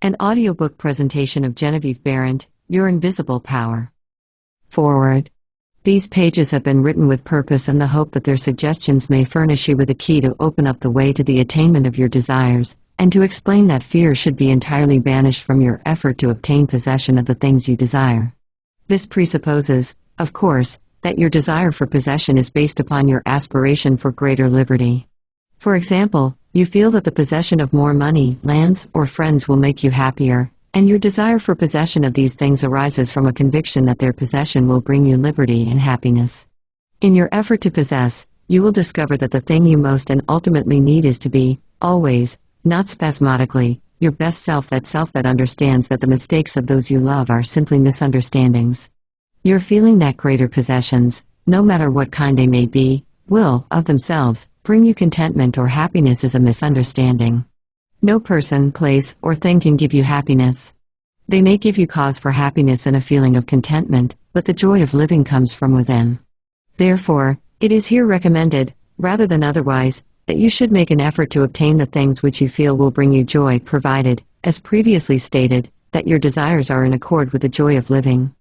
An audiobook presentation of Genevieve Behrend, Your Invisible Power. Forward. These pages have been written with purpose and the hope that their suggestions may furnish you with a key to open up the way to the attainment of your desires, and to explain that fear should be entirely banished from your effort to obtain possession of the things you desire. This presupposes, of course, that your desire for possession is based upon your aspiration for greater liberty. For example, you feel that the possession of more money, lands, or friends will make you happier, and your desire for possession of these things arises from a conviction that their possession will bring you liberty and happiness. In your effort to possess, you will discover that the thing you most and ultimately need is to be, always, not spasmodically, your best self that understands that the mistakes of those you love are simply misunderstandings. Your feeling that greater possessions, no matter what kind they may be, will, of themselves, bring you contentment or happiness is a misunderstanding. No person, place, or thing can give you happiness. They may give you cause for happiness and a feeling of contentment, but the joy of living comes from within. Therefore, it is here recommended, rather than otherwise, that you should make an effort to obtain the things which you feel will bring you joy, provided, as previously stated, that your desires are in accord with the joy of living.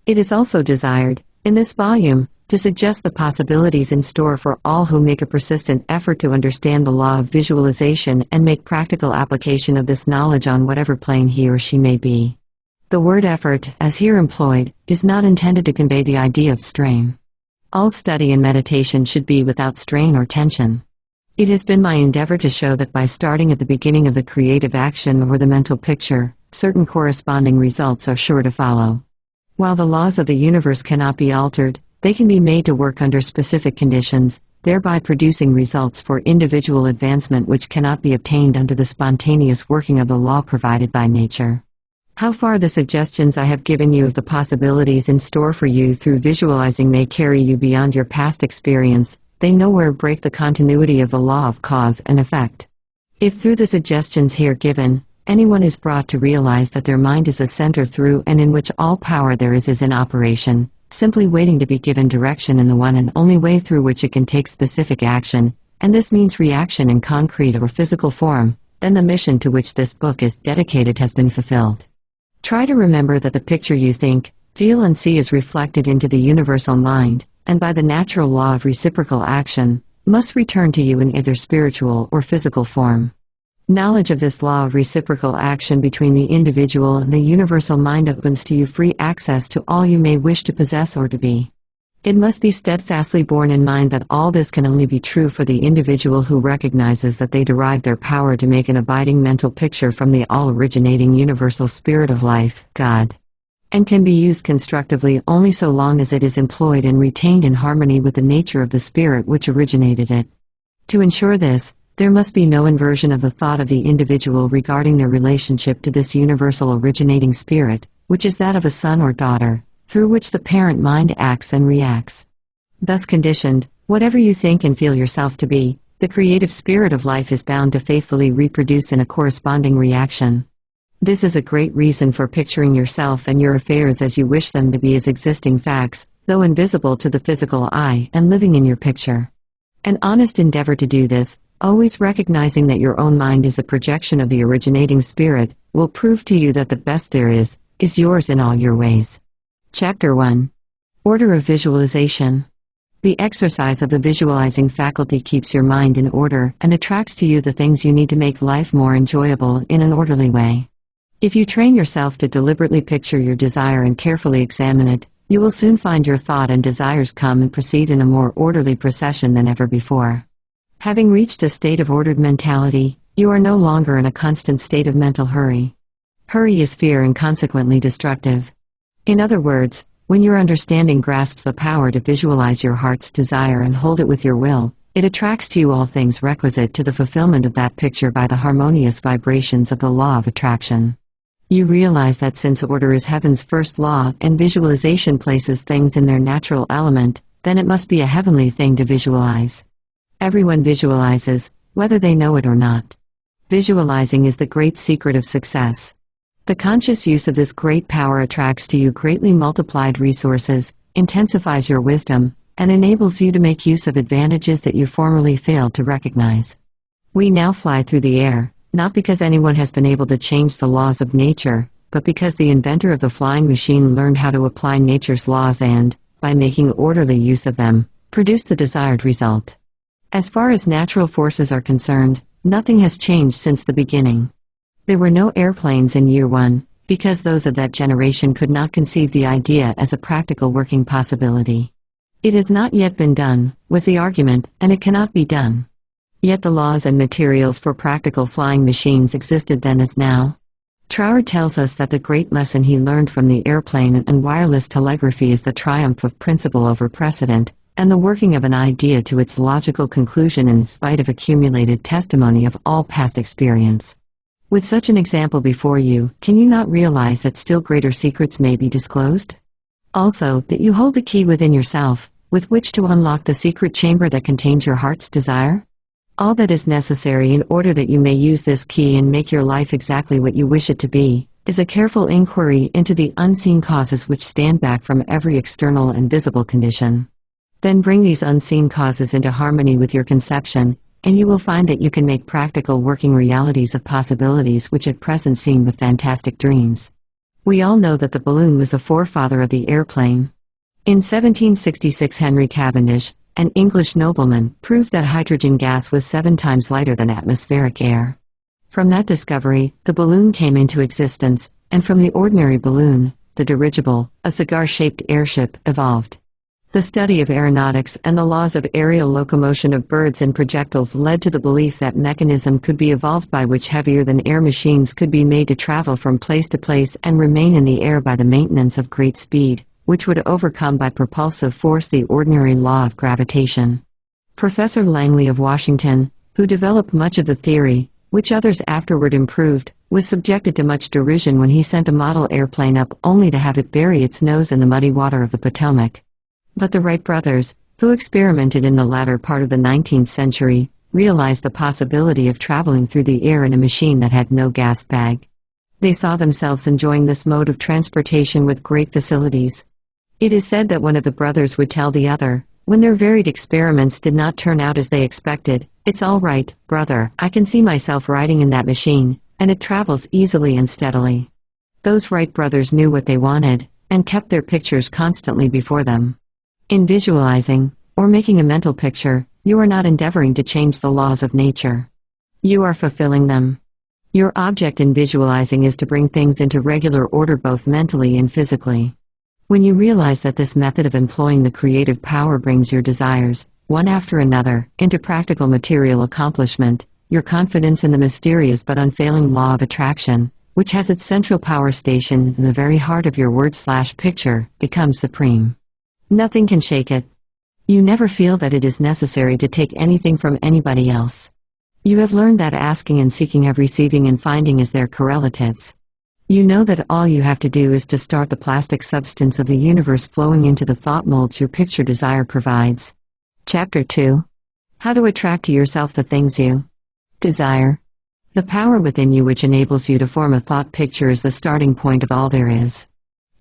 It is also desired, in this volume, to suggest the possibilities in store for all who make a persistent effort to understand the law of visualization and make practical application of this knowledge on whatever plane he or she may be. The word effort, as here employed, is not intended to convey the idea of strain. All study and meditation should be without strain or tension. It has been my endeavor to show that by starting at the beginning of the creative action or the mental picture, certain corresponding results are sure to follow. While the laws of the universe cannot be altered, they can be made to work under specific conditions, thereby producing results for individual advancement which cannot be obtained under the spontaneous working of the law provided by nature. How far the suggestions I have given you of the possibilities in store for you through visualizing may carry you beyond your past experience, they nowhere break the continuity of the law of cause and effect. If through the suggestions here given, anyone is brought to realize that their mind is a center through and in which all power there is in operation, simply waiting to be given direction in the one and only way through which it can take specific action, and this means reaction in concrete or physical form, then the mission to which this book is dedicated has been fulfilled. Try to remember that the picture you think, feel and see is reflected into the universal mind, and by the natural law of reciprocal action, must return to you in either spiritual or physical form. Knowledge of this law of reciprocal action between the individual and the universal mind opens to you free access to all you may wish to possess or to be. It must be steadfastly borne in mind that all this can only be true for the individual who recognizes that they derive their power to make an abiding mental picture from the all-originating universal spirit of life, God, and can be used constructively only so long as it is employed and retained in harmony with the nature of the spirit which originated it. To ensure this, there must be no inversion of the thought of the individual regarding their relationship to this universal originating spirit, which is that of a son or daughter, through which the parent mind acts and reacts. Thus conditioned, whatever you think and feel yourself to be, the creative spirit of life is bound to faithfully reproduce in a corresponding reaction. This is a great reason for picturing yourself and your affairs as you wish them to be as existing facts, though invisible to the physical eye, and living in your picture. An honest endeavor to do this, always recognizing that your own mind is a projection of the originating spirit, will prove to you that the best there is yours in all your ways. Chapter 1. Order of Visualization. The exercise of the visualizing faculty keeps your mind in order and attracts to you the things you need to make life more enjoyable in an orderly way. If you train yourself to deliberately picture your desire and carefully examine it, you will soon find your thought and desires come and proceed in a more orderly procession than ever before. Having reached a state of ordered mentality, you are no longer in a constant state of mental hurry. Hurry is fear and consequently destructive. In other words, when your understanding grasps the power to visualize your heart's desire and hold it with your will, it attracts to you all things requisite to the fulfillment of that picture by the harmonious vibrations of the law of attraction. You realize that since order is heaven's first law and visualization places things in their natural element, then it must be a heavenly thing to visualize. Everyone visualizes, whether they know it or not. Visualizing is the great secret of success. The conscious use of this great power attracts to you greatly multiplied resources, intensifies your wisdom, and enables you to make use of advantages that you formerly failed to recognize. We now fly through the air, not because anyone has been able to change the laws of nature, but because the inventor of the flying machine learned how to apply nature's laws and, by making orderly use of them, produced the desired result. As far as natural forces are concerned, nothing has changed since the beginning. There were no airplanes in year one, because those of that generation could not conceive the idea as a practical working possibility. It has not yet been done, was the argument, and it cannot be done. Yet the laws and materials for practical flying machines existed then as now. Troward tells us that the great lesson he learned from the airplane and wireless telegraphy is the triumph of principle over precedent, and the working of an idea to its logical conclusion in spite of accumulated testimony of all past experience. With such an example before you, can you not realize that still greater secrets may be disclosed? Also, that you hold the key within yourself, with which to unlock the secret chamber that contains your heart's desire? All that is necessary in order that you may use this key and make your life exactly what you wish it to be, is a careful inquiry into the unseen causes which stand back from every external and visible condition. Then bring these unseen causes into harmony with your conception, and you will find that you can make practical working realities of possibilities which at present seem but fantastic dreams. We all know that the balloon was the forefather of the airplane. In 1766 Henry Cavendish, an English nobleman, proved that hydrogen gas was 7 times lighter than atmospheric air. From that discovery, the balloon came into existence, and from the ordinary balloon, the dirigible, a cigar-shaped airship, evolved. The study of aeronautics and the laws of aerial locomotion of birds and projectiles led to the belief that mechanism could be evolved by which heavier-than-air machines could be made to travel from place to place and remain in the air by the maintenance of great speed, which would overcome by propulsive force the ordinary law of gravitation. Professor Langley of Washington, who developed much of the theory, which others afterward improved, was subjected to much derision when he sent a model airplane up only to have it bury its nose in the muddy water of the Potomac. But the Wright brothers, who experimented in the latter part of the 19th century, realized the possibility of traveling through the air in a machine that had no gas bag. They saw themselves enjoying this mode of transportation with great facilities. It is said that one of the brothers would tell the other, when their varied experiments did not turn out as they expected, "It's all right, brother, I can see myself riding in that machine, and it travels easily and steadily." Those Wright brothers knew what they wanted, and kept their pictures constantly before them. In visualizing, or making a mental picture, you are not endeavoring to change the laws of nature. You are fulfilling them. Your object in visualizing is to bring things into regular order both mentally and physically. When you realize that this method of employing the creative power brings your desires, one after another, into practical material accomplishment, your confidence in the mysterious but unfailing law of attraction, which has its central power station in the very heart of your word/picture, becomes supreme. Nothing can shake it. You never feel that it is necessary to take anything from anybody else. You have learned that asking and seeking have receiving and finding as their correlatives. You know that all you have to do is to start the plastic substance of the universe flowing into the thought molds your picture desire provides. Chapter 2. How to attract to yourself the things you desire. The power within you which enables you to form a thought picture is the starting point of all there is.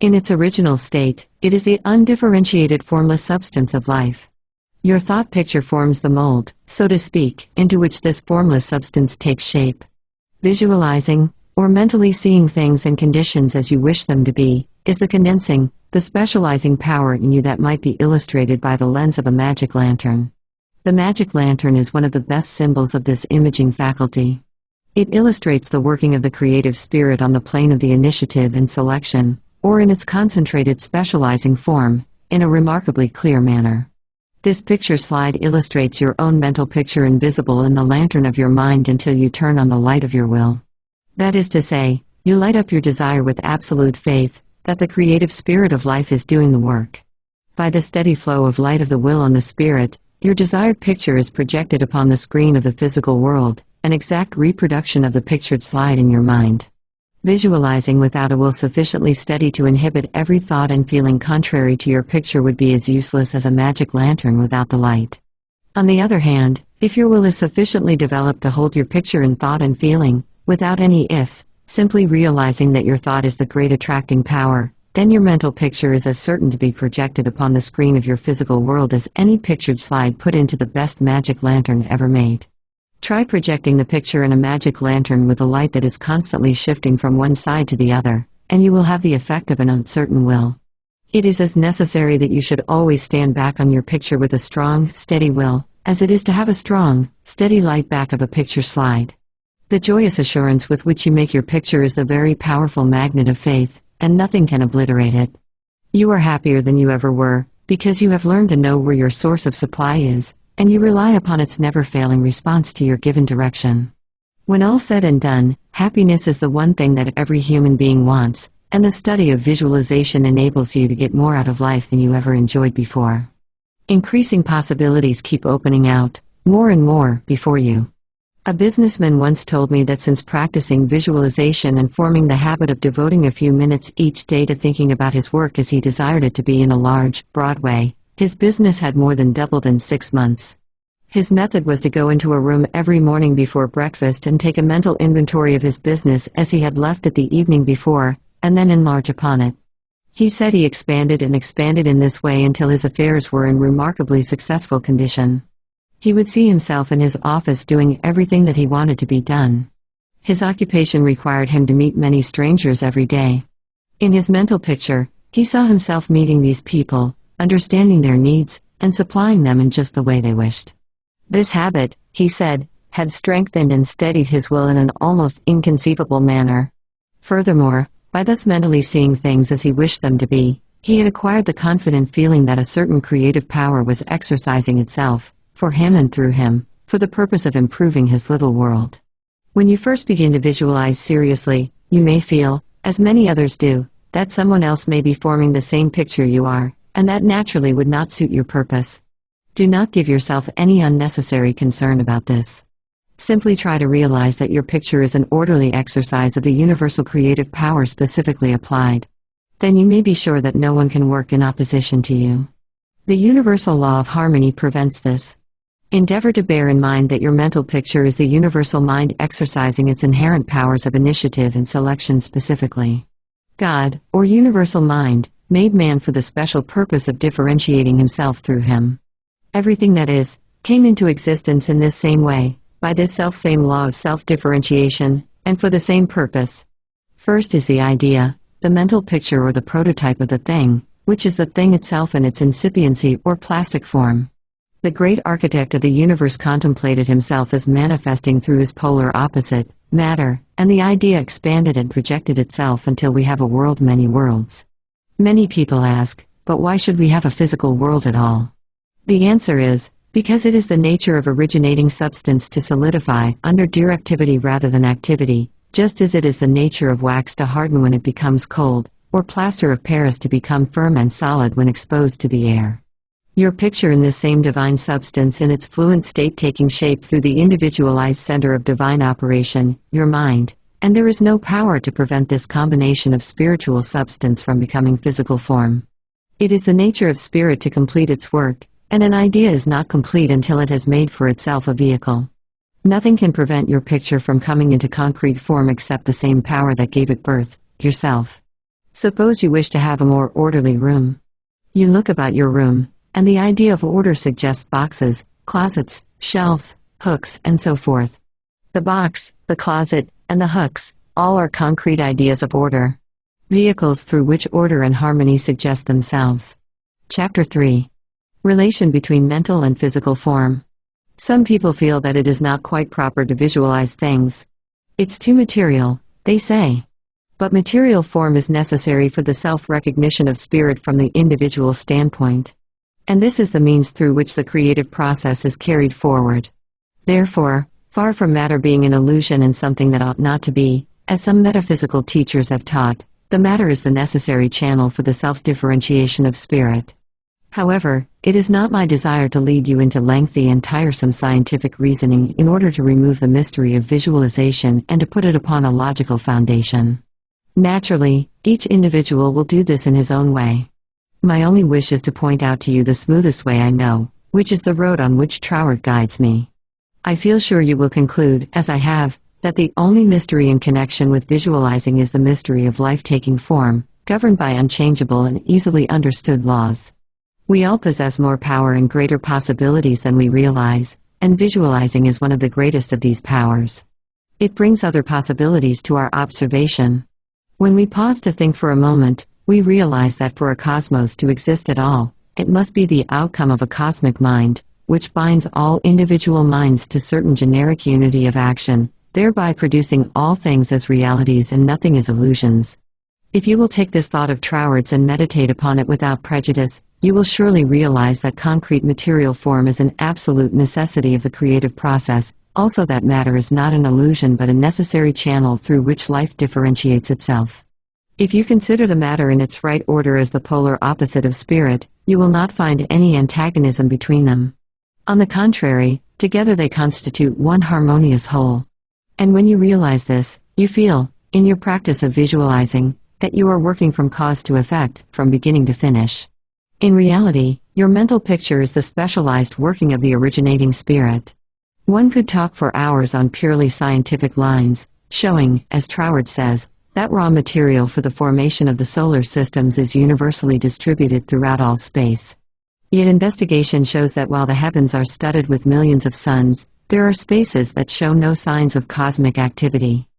In its original state, it is the undifferentiated formless substance of life. Your thought picture forms the mold, so to speak, into which this formless substance takes shape. Visualizing, or mentally seeing things and conditions as you wish them to be, is the condensing, the specializing power in you that might be illustrated by the lens of a magic lantern. The magic lantern is one of the best symbols of this imaging faculty. It illustrates the working of the creative spirit on the plane of the initiative and selection, or in its concentrated specializing form, in a remarkably clear manner. This picture slide illustrates your own mental picture invisible in the lantern of your mind until you turn on the light of your will. That is to say, you light up your desire with absolute faith that the creative spirit of life is doing the work. By the steady flow of light of the will on the spirit, your desired picture is projected upon the screen of the physical world, an exact reproduction of the pictured slide in your mind. Visualizing without a will sufficiently steady to inhibit every thought and feeling contrary to your picture would be as useless as a magic lantern without the light. On the other hand, if your will is sufficiently developed to hold your picture in thought and feeling, without any ifs, simply realizing that your thought is the great attracting power, then your mental picture is as certain to be projected upon the screen of your physical world as any pictured slide put into the best magic lantern ever made. Try projecting the picture in a magic lantern with a light that is constantly shifting from one side to the other, and you will have the effect of an uncertain will. It is as necessary that you should always stand back on your picture with a strong, steady will, as it is to have a strong, steady light back of a picture slide. The joyous assurance with which you make your picture is the very powerful magnet of faith, and nothing can obliterate it. You are happier than you ever were, because you have learned to know where your source of supply is, and you rely upon its never-failing response to your given direction. When all said and done, happiness is the one thing that every human being wants, and the study of visualization enables you to get more out of life than you ever enjoyed before. Increasing possibilities keep opening out, more and more, before you. A businessman once told me that since practicing visualization and forming the habit of devoting a few minutes each day to thinking about his work as he desired it to be in a large, broad way, his business had more than doubled in 6 months. His method was to go into a room every morning before breakfast and take a mental inventory of his business as he had left it the evening before, and then enlarge upon it. He said he expanded and expanded in this way until his affairs were in remarkably successful condition. He would see himself in his office doing everything that he wanted to be done. His occupation required him to meet many strangers every day. In his mental picture, he saw himself meeting these people, understanding their needs, and supplying them in just the way they wished. This habit, he said, had strengthened and steadied his will in an almost inconceivable manner. Furthermore, by thus mentally seeing things as he wished them to be, he had acquired the confident feeling that a certain creative power was exercising itself, for him and through him, for the purpose of improving his little world. When you first begin to visualize seriously, you may feel, as many others do, that someone else may be forming the same picture you are, and that naturally would not suit your purpose. Do not give yourself any unnecessary concern about this. Simply try to realize that your picture is an orderly exercise of the universal creative power specifically applied. Then you may be sure that no one can work in opposition to you. The universal law of harmony prevents this. Endeavor to bear in mind that your mental picture is the universal mind exercising its inherent powers of initiative and selection specifically. God, or universal mind, made man for the special purpose of differentiating himself through him. Everything that is, came into existence in this same way, by this self-same law of self-differentiation, and for the same purpose. First is the idea, the mental picture or the prototype of the thing, which is the thing itself in its incipiency or plastic form. The great architect of the universe contemplated himself as manifesting through his polar opposite, matter, and the idea expanded and projected itself until we have a world, many worlds. Many people ask, but why should we have a physical world at all? The answer is, because it is the nature of originating substance to solidify under directivity rather than activity, just as it is the nature of wax to harden when it becomes cold, or plaster of Paris to become firm and solid when exposed to the air. Your picture in this same divine substance in its fluent state taking shape through the individualized center of divine operation, your mind, and there is no power to prevent this combination of spiritual substance from becoming physical form. It is the nature of spirit to complete its work, and an idea is not complete until it has made for itself a vehicle. Nothing can prevent your picture from coming into concrete form except the same power that gave it birth, yourself. Suppose you wish to have a more orderly room. You look about your room, and the idea of order suggests boxes, closets, shelves, hooks, and so forth. The box, the closet, and the hooks, all are concrete ideas of order. Vehicles through which order and harmony suggest themselves. Chapter 3. Relation between mental and physical form. Some people feel that it is not quite proper to visualize things. It's too material, they say. But material form is necessary for the self-recognition of spirit from the individual standpoint. And this is the means through which the creative process is carried forward. Therefore, far from matter being an illusion and something that ought not to be, as some metaphysical teachers have taught, the matter is the necessary channel for the self-differentiation of spirit. However, it is not my desire to lead you into lengthy and tiresome scientific reasoning in order to remove the mystery of visualization and to put it upon a logical foundation. Naturally, each individual will do this in his own way. My only wish is to point out to you the smoothest way I know, which is the road on which Troward guides me. I feel sure you will conclude, as I have, that the only mystery in connection with visualizing is the mystery of life taking form, governed by unchangeable and easily understood laws. We all possess more power and greater possibilities than we realize, and visualizing is one of the greatest of these powers. It brings other possibilities to our observation. When we pause to think for a moment, we realize that for a cosmos to exist at all, it must be the outcome of a cosmic mind, which binds all individual minds to certain generic unity of action, thereby producing all things as realities and nothing as illusions. If you will take this thought of Troward's and meditate upon it without prejudice, you will surely realize that concrete material form is an absolute necessity of the creative process, also that matter is not an illusion but a necessary channel through which life differentiates itself. If you consider the matter in its right order as the polar opposite of spirit, you will not find any antagonism between them. On the contrary, together they constitute one harmonious whole. And when you realize this, you feel, in your practice of visualizing, that you are working from cause to effect, from beginning to finish. In reality, your mental picture is the specialized working of the originating spirit. One could talk for hours on purely scientific lines, showing, as Troward says, that raw material for the formation of the solar systems is universally distributed throughout all space. Yet investigation shows that while the heavens are studded with millions of suns, there are spaces that show no signs of cosmic activity.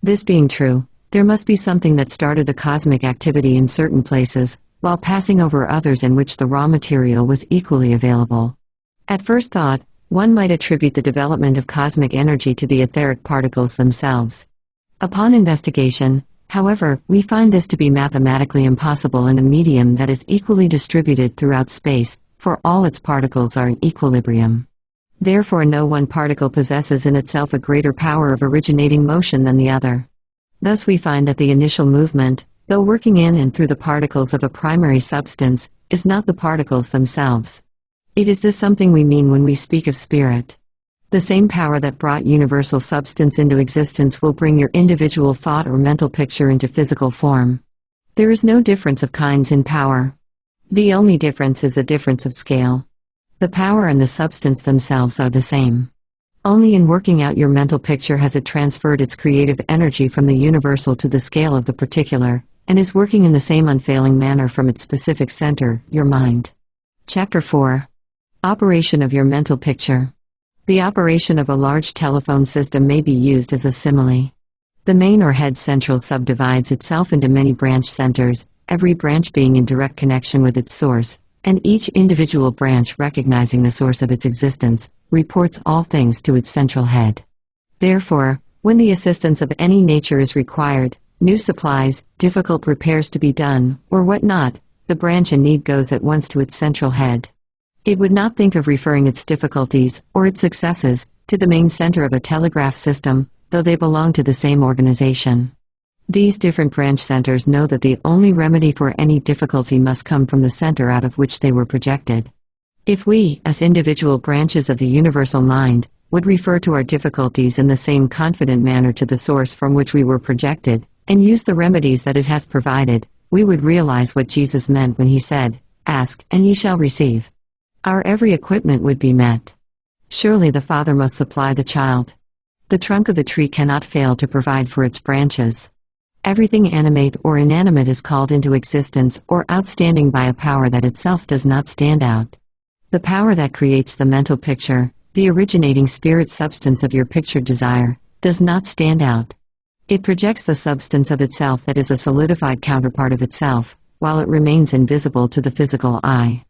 This being true, there must be something that started the cosmic activity in certain places, while passing over others in which the raw material was equally available. At first thought, one might attribute the development of cosmic energy to the etheric particles themselves. Upon investigation, however, we find this to be mathematically impossible in a medium that is equally distributed throughout space, for all its particles are in equilibrium. Therefore no one particle possesses in itself a greater power of originating motion than the other. Thus we find that the initial movement, though working in and through the particles of a primary substance, is not the particles themselves. It is this something we mean when we speak of spirit. The same power that brought universal substance into existence will bring your individual thought or mental picture into physical form. There is no difference of kinds in power. The only difference is a difference of scale. The power and the substance themselves are the same. Only in working out your mental picture has it transferred its creative energy from the universal to the scale of the particular, and is working in the same unfailing manner from its specific center, your mind. Chapter 4. Operation of your mental picture. The operation of a large telephone system may be used as a simile. The main or head central subdivides itself into many branch centers, every branch being in direct connection with its source, and each individual branch recognizing the source of its existence, reports all things to its central head. Therefore, when the assistance of any nature is required, new supplies, difficult repairs to be done, or what not, the branch in need goes at once to its central head. It would not think of referring its difficulties, or its successes, to the main center of a telegraph system, though they belong to the same organization. These different branch centers know that the only remedy for any difficulty must come from the center out of which they were projected. If we, as individual branches of the universal mind, would refer to our difficulties in the same confident manner to the source from which we were projected, and use the remedies that it has provided, we would realize what Jesus meant when he said, "Ask, and ye shall receive." Our every equipment would be met. Surely the Father must supply the child. The trunk of the tree cannot fail to provide for its branches. Everything animate or inanimate is called into existence or outstanding by a power that itself does not stand out. The power that creates the mental picture, the originating spirit substance of your pictured desire, does not stand out. It projects the substance of itself that is a solidified counterpart of itself, while it remains invisible to the physical eye.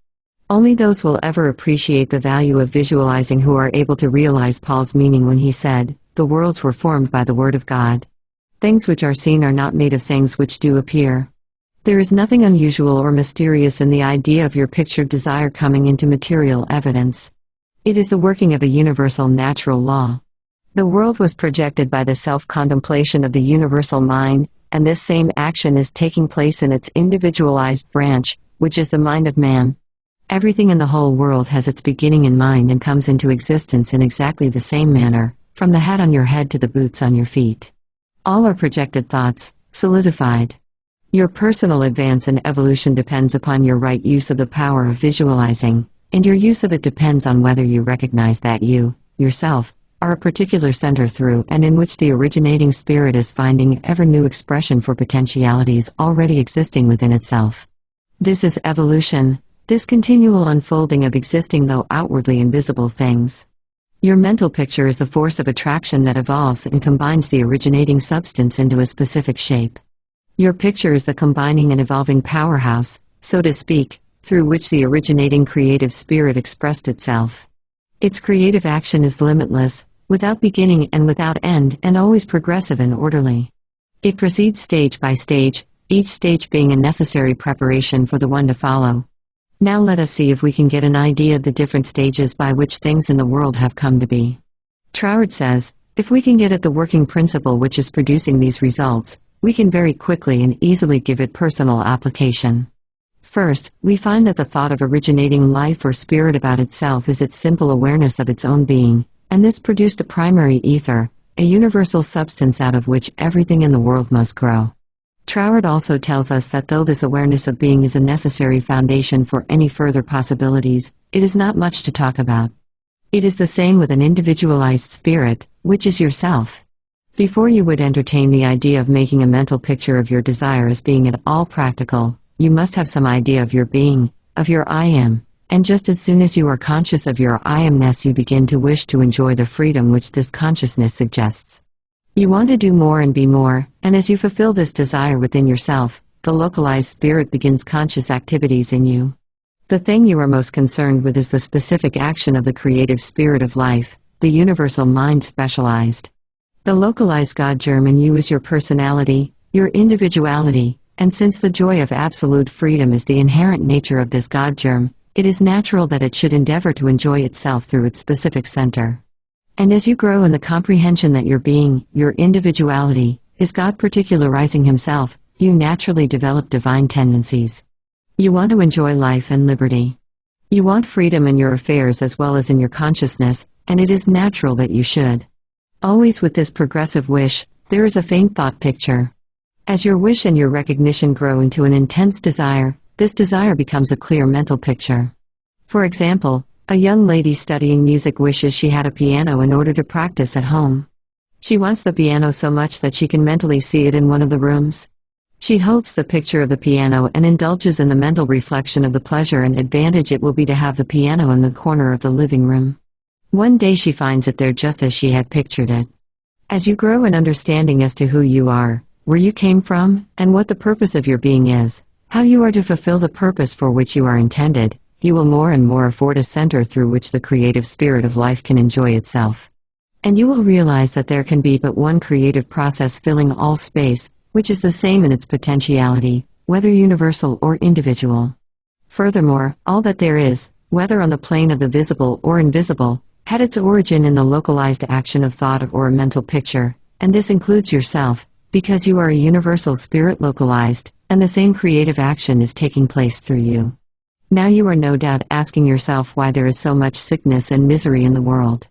Only those will ever appreciate the value of visualizing who are able to realize Paul's meaning when he said, "The worlds were formed by the word of God. Things which are seen are not made of things which do appear." There is nothing unusual or mysterious in the idea of your pictured desire coming into material evidence. It is the working of a universal natural law. The world was projected by the self-contemplation of the universal mind, and this same action is taking place in its individualized branch, which is the mind of man. Everything in the whole world has its beginning in mind and comes into existence in exactly the same manner, from the hat on your head to the boots on your feet. All are projected thoughts, solidified. Your personal advance and evolution depends upon your right use of the power of visualizing, and your use of it depends on whether you recognize that you, yourself, are a particular center through and in which the originating spirit is finding ever new expression for potentialities already existing within itself. This is evolution, this continual unfolding of existing though outwardly invisible things. Your mental picture is the force of attraction that evolves and combines the originating substance into a specific shape. Your picture is the combining and evolving powerhouse, so to speak, through which the originating creative spirit expressed itself. Its creative action is limitless, without beginning and without end, and always progressive and orderly. It proceeds stage by stage, each stage being a necessary preparation for the one to follow. Now let us see if we can get an idea of the different stages by which things in the world have come to be. Troward says, if we can get at the working principle which is producing these results, we can very quickly and easily give it personal application. First, we find that the thought of originating life or spirit about itself is its simple awareness of its own being, and this produced a primary ether, a universal substance out of which everything in the world must grow. Troward also tells us that though this awareness of being is a necessary foundation for any further possibilities, it is not much to talk about. It is the same with an individualized spirit, which is yourself. Before you would entertain the idea of making a mental picture of your desire as being at all practical, you must have some idea of your being, of your I am, and just as soon as you are conscious of your I amness you begin to wish to enjoy the freedom which this consciousness suggests. You want to do more and be more, and as you fulfill this desire within yourself, the localized spirit begins conscious activities in you. The thing you are most concerned with is the specific action of the creative spirit of life, the universal mind specialized. The localized God germ in you is your personality, your individuality, and since the joy of absolute freedom is the inherent nature of this God germ, it is natural that it should endeavor to enjoy itself through its specific center. And as you grow in the comprehension that your being, your individuality, is God particularizing Himself, you naturally develop divine tendencies. You want to enjoy life and liberty. You want freedom in your affairs as well as in your consciousness, and it is natural that you should. Always with this progressive wish, there is a faint thought picture. As your wish and your recognition grow into an intense desire, this desire becomes a clear mental picture. For example, a young lady studying music wishes she had a piano in order to practice at home. She wants the piano so much that she can mentally see it in one of the rooms. She holds the picture of the piano and indulges in the mental reflection of the pleasure and advantage it will be to have the piano in the corner of the living room. One day she finds it there just as she had pictured it. As you grow in understanding as to who you are, where you came from, and what the purpose of your being is, how you are to fulfill the purpose for which you are intended, you will more and more afford a center through which the creative spirit of life can enjoy itself. And you will realize that there can be but one creative process filling all space, which is the same in its potentiality, whether universal or individual. Furthermore, all that there is, whether on the plane of the visible or invisible, had its origin in the localized action of thought or a mental picture, and this includes yourself, because you are a universal spirit localized, and the same creative action is taking place through you. Now you are no doubt asking yourself why there is so much sickness and misery in the world.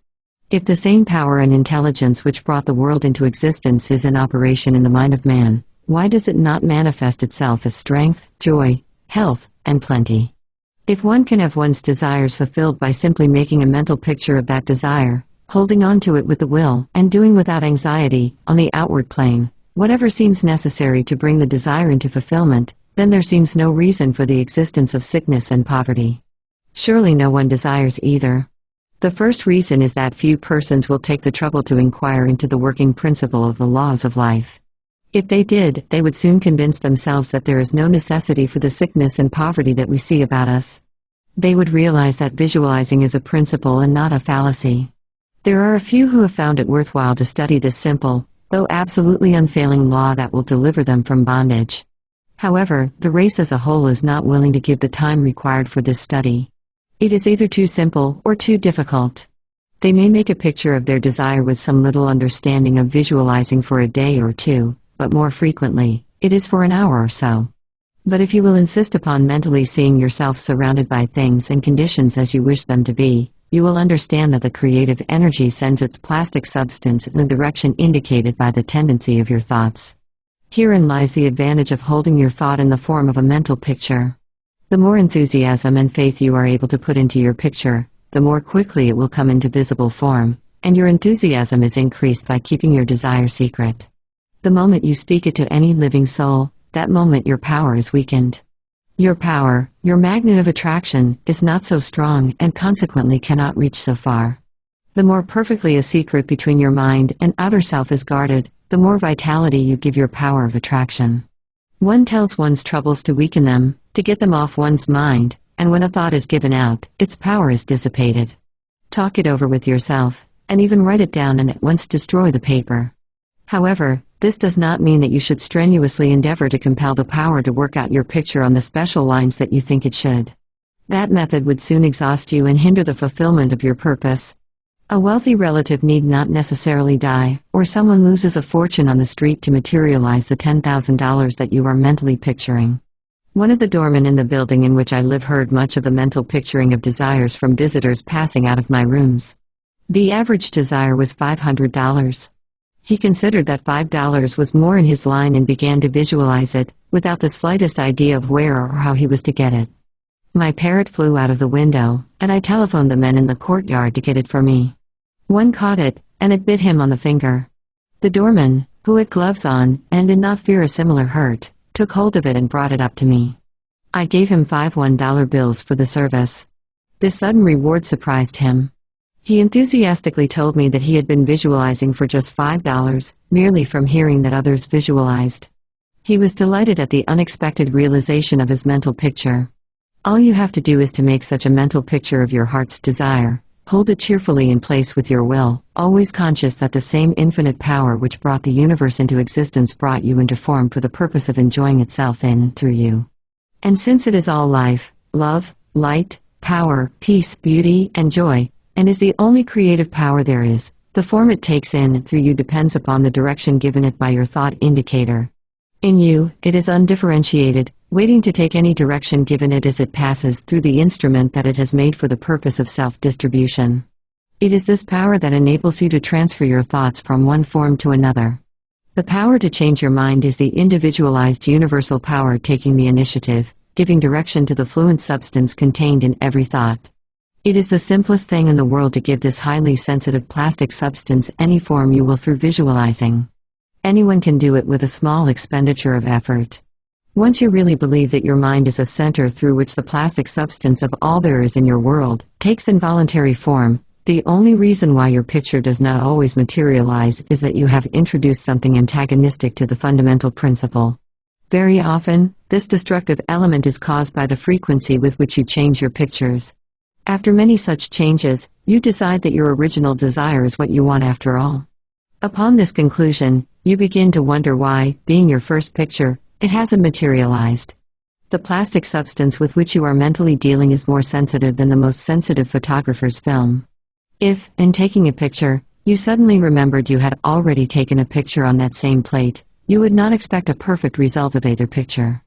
If the same power and intelligence which brought the world into existence is in operation in the mind of man, why does it not manifest itself as strength, joy, health, and plenty? If one can have one's desires fulfilled by simply making a mental picture of that desire, holding on to it with the will, and doing without anxiety, on the outward plane, whatever seems necessary to bring the desire into fulfillment, then there seems no reason for the existence of sickness and poverty. Surely no one desires either. The first reason is that few persons will take the trouble to inquire into the working principle of the laws of life. If they did, they would soon convince themselves that there is no necessity for the sickness and poverty that we see about us. They would realize that visualizing is a principle and not a fallacy. There are a few who have found it worthwhile to study this simple, though absolutely unfailing law that will deliver them from bondage. However, the race as a whole is not willing to give the time required for this study. It is either too simple or too difficult. They may make a picture of their desire with some little understanding of visualizing for a day or two, but more frequently, it is for an hour or so. But if you will insist upon mentally seeing yourself surrounded by things and conditions as you wish them to be, you will understand that the creative energy sends its plastic substance in the direction indicated by the tendency of your thoughts. Herein lies the advantage of holding your thought in the form of a mental picture. The more enthusiasm and faith you are able to put into your picture, the more quickly it will come into visible form, and your enthusiasm is increased by keeping your desire secret. The moment you speak it to any living soul, that moment your power is weakened. Your power, your magnet of attraction, is not so strong and consequently cannot reach so far. The more perfectly a secret between your mind and outer self is guarded, the more vitality you give your power of attraction. One tells one's troubles to weaken them, to get them off one's mind, and when a thought is given out, its power is dissipated. Talk it over with yourself, and even write it down and at once destroy the paper. However, this does not mean that you should strenuously endeavor to compel the power to work out your picture on the special lines that you think it should. That method would soon exhaust you and hinder the fulfillment of your purpose. A wealthy relative need not necessarily die, or someone loses a fortune on the street to materialize the $10,000 that you are mentally picturing. One of the doormen in the building in which I live heard much of the mental picturing of desires from visitors passing out of my rooms. The average desire was $500. He considered that $5 was more in his line and began to visualize it, without the slightest idea of where or how he was to get it. My parrot flew out of the window, and I telephoned the men in the courtyard to get it for me. One caught it, and it bit him on the finger. The doorman, who had gloves on, and did not fear a similar hurt, took hold of it and brought it up to me. I gave him 5 $1 bills for the service. This sudden reward surprised him. He enthusiastically told me that he had been visualizing for just $5, merely from hearing that others visualized. He was delighted at the unexpected realization of his mental picture. All you have to do is to make such a mental picture of your heart's desire, hold it cheerfully in place with your will, always conscious that the same infinite power which brought the universe into existence brought you into form for the purpose of enjoying itself in and through you. And since it is all life, love, light, power, peace, beauty, and joy, and is the only creative power there is, the form it takes in and through you depends upon the direction given it by your thought indicator. In you, it is undifferentiated, waiting to take any direction given it as it passes through the instrument that it has made for the purpose of self-distribution. It is this power that enables you to transfer your thoughts from one form to another. The power to change your mind is the individualized universal power taking the initiative, giving direction to the fluent substance contained in every thought. It is the simplest thing in the world to give this highly sensitive plastic substance any form you will through visualizing. Anyone can do it with a small expenditure of effort. Once you really believe that your mind is a center through which the plastic substance of all there is in your world takes involuntary form, the only reason why your picture does not always materialize is that you have introduced something antagonistic to the fundamental principle. Very often, this destructive element is caused by the frequency with which you change your pictures. After many such changes, you decide that your original desire is what you want after all. Upon this conclusion, you begin to wonder why, being your first picture, it hasn't materialized. The plastic substance with which you are mentally dealing is more sensitive than the most sensitive photographer's film. If, in taking a picture, you suddenly remembered you had already taken a picture on that same plate, you would not expect a perfect result of either picture.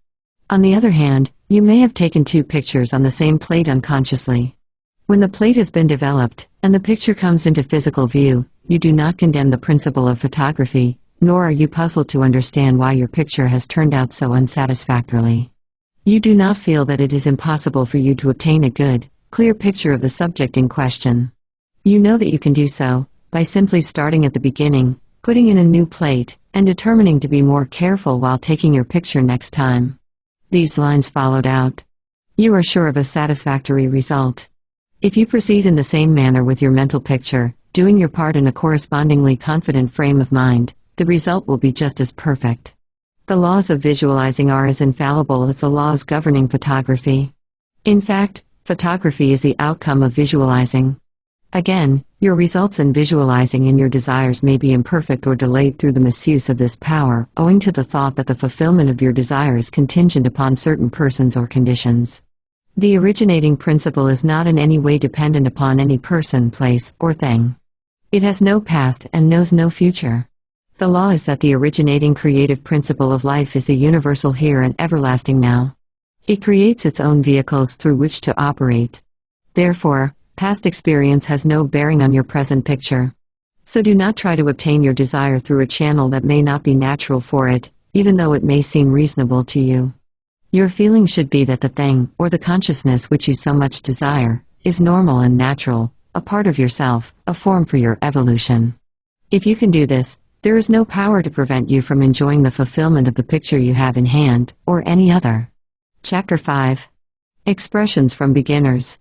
On the other hand, you may have taken 2 pictures on the same plate unconsciously. When the plate has been developed, and the picture comes into physical view, you do not condemn the principle of photography, nor are you puzzled to understand why your picture has turned out so unsatisfactorily. You do not feel that it is impossible for you to obtain a good, clear picture of the subject in question. You know that you can do so, by simply starting at the beginning, putting in a new plate, and determining to be more careful while taking your picture next time. These lines followed out. You are sure of a satisfactory result. If you proceed in the same manner with your mental picture, doing your part in a correspondingly confident frame of mind, the result will be just as perfect. The laws of visualizing are as infallible as the laws governing photography. In fact, photography is the outcome of visualizing. Again, your results in visualizing and your desires may be imperfect or delayed through the misuse of this power, owing to the thought that the fulfillment of your desire is contingent upon certain persons or conditions. The originating principle is not in any way dependent upon any person, place, or thing. It has no past and knows no future. The law is that the originating creative principle of life is the universal here and everlasting now. It creates its own vehicles through which to operate. Therefore, past experience has no bearing on your present picture. So do not try to obtain your desire through a channel that may not be natural for it, even though it may seem reasonable to you. Your feeling should be that the thing, or the consciousness which you so much desire, is normal and natural, a part of yourself, a form for your evolution. If you can do this, there is no power to prevent you from enjoying the fulfillment of the picture you have in hand, or any other. Chapter 5. Expressions from Beginners.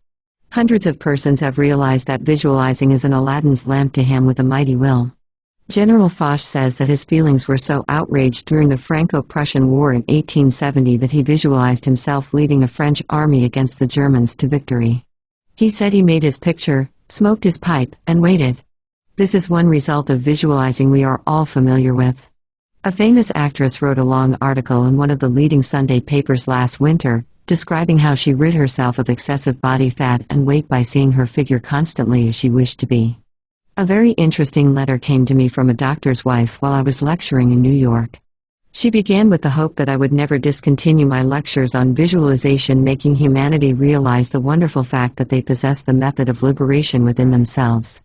Hundreds of persons have realized that visualizing is an Aladdin's lamp to him with a mighty will. General Foch says that his feelings were so outraged during the Franco-Prussian War in 1870 that he visualized himself leading a French army against the Germans to victory. He said he made his picture, smoked his pipe, and waited. This is one result of visualizing we are all familiar with. A famous actress wrote a long article in one of the leading Sunday papers last winter, describing how she rid herself of excessive body fat and weight by seeing her figure constantly as she wished to be. A very interesting letter came to me from a doctor's wife while I was lecturing in New York. She began with the hope that I would never discontinue my lectures on visualization, making humanity realize the wonderful fact that they possess the method of liberation within themselves.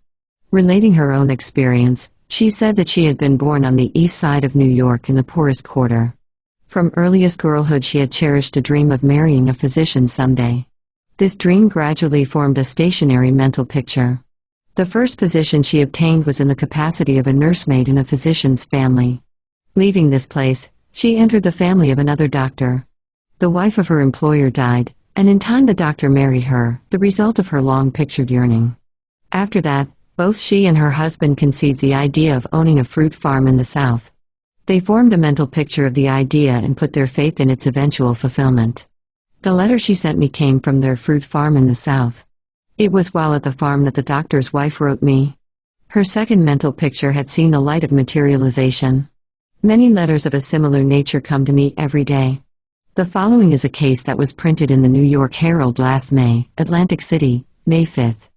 Relating her own experience, she said that she had been born on the east side of New York in the poorest quarter. From earliest girlhood she had cherished a dream of marrying a physician someday. This dream gradually formed a stationary mental picture. The first position she obtained was in the capacity of a nursemaid in a physician's family. Leaving this place, she entered the family of another doctor. The wife of her employer died, and in time the doctor married her, the result of her long-pictured yearning. After that, both she and her husband conceived the idea of owning a fruit farm in the South. They formed a mental picture of the idea and put their faith in its eventual fulfillment. The letter she sent me came from their fruit farm in the South. It was while at the farm that the doctor's wife wrote me. Her second mental picture had seen the light of materialization. Many letters of a similar nature come to me every day. The following is a case that was printed in the New York Herald last May, Atlantic City, May 5.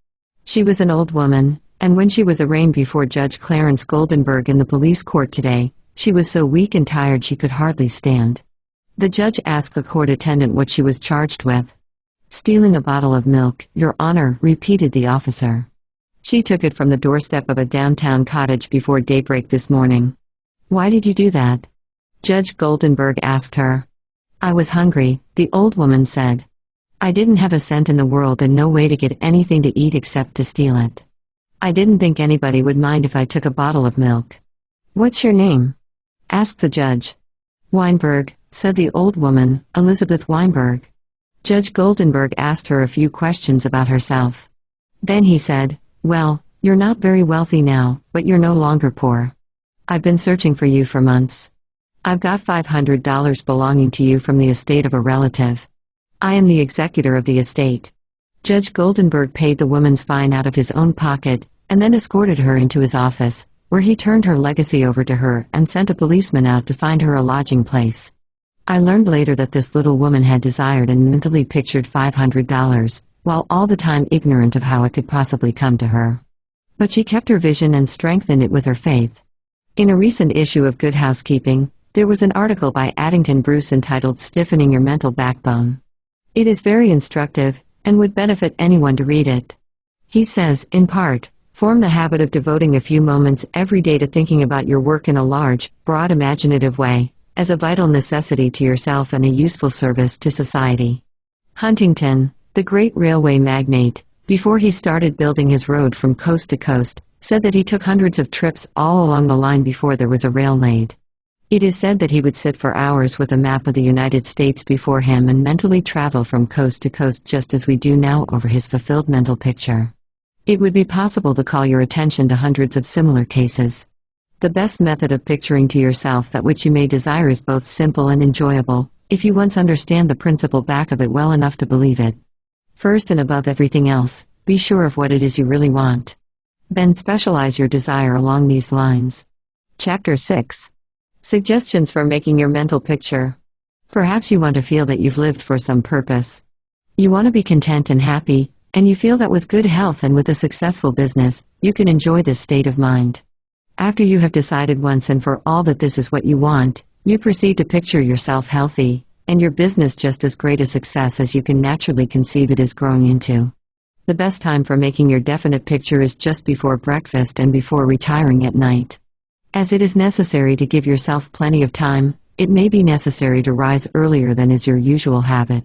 She was an old woman, and when she was arraigned before Judge Clarence Goldenberg in the police court today, she was so weak and tired she could hardly stand. The judge asked the court attendant what she was charged with. "Stealing a bottle of milk, Your Honor," repeated the officer. "She took it from the doorstep of a downtown cottage before daybreak this morning." "Why did you do that?" Judge Goldenberg asked her. "I was hungry," the old woman said. "I didn't have a cent in the world and no way to get anything to eat except to steal it. I didn't think anybody would mind if I took a bottle of milk." "What's your name?" asked the judge. "Weinberg," said the old woman, "Elizabeth Weinberg." Judge Goldenberg asked her a few questions about herself. Then he said, "Well, you're not very wealthy now, but you're no longer poor. I've been searching for you for months. I've got $500 belonging to you from the estate of a relative. I am the executor of the estate." Judge Goldenberg paid the woman's fine out of his own pocket, and then escorted her into his office, where he turned her legacy over to her and sent a policeman out to find her a lodging place. I learned later that this little woman had desired and mentally pictured $500, while all the time ignorant of how it could possibly come to her. But she kept her vision and strengthened it with her faith. In a recent issue of Good Housekeeping, there was an article by Addington Bruce entitled "Stiffening Your Mental Backbone." It is very instructive, and would benefit anyone to read it. He says, in part, form the habit of devoting a few moments every day to thinking about your work in a large, broad imaginative way, as a vital necessity to yourself and a useful service to society. Huntington, the great railway magnate, before he started building his road from coast to coast, said that he took hundreds of trips all along the line before there was a rail laid. It is said that he would sit for hours with a map of the United States before him and mentally travel from coast to coast just as we do now over his fulfilled mental picture. It would be possible to call your attention to hundreds of similar cases. The best method of picturing to yourself that which you may desire is both simple and enjoyable, if you once understand the principle back of it well enough to believe it. First and above everything else, be sure of what it is you really want. Then specialize your desire along these lines. Chapter 6. Suggestions for making your mental picture. Perhaps you want to feel that you've lived for some purpose. You want to be content and happy, and you feel that with good health and with a successful business, you can enjoy this state of mind. After you have decided once and for all that this is what you want, you proceed to picture yourself healthy, and your business just as great a success as you can naturally conceive it is growing into. The best time for making your definite picture is just before breakfast and before retiring at night. As it is necessary to give yourself plenty of time, it may be necessary to rise earlier than is your usual habit.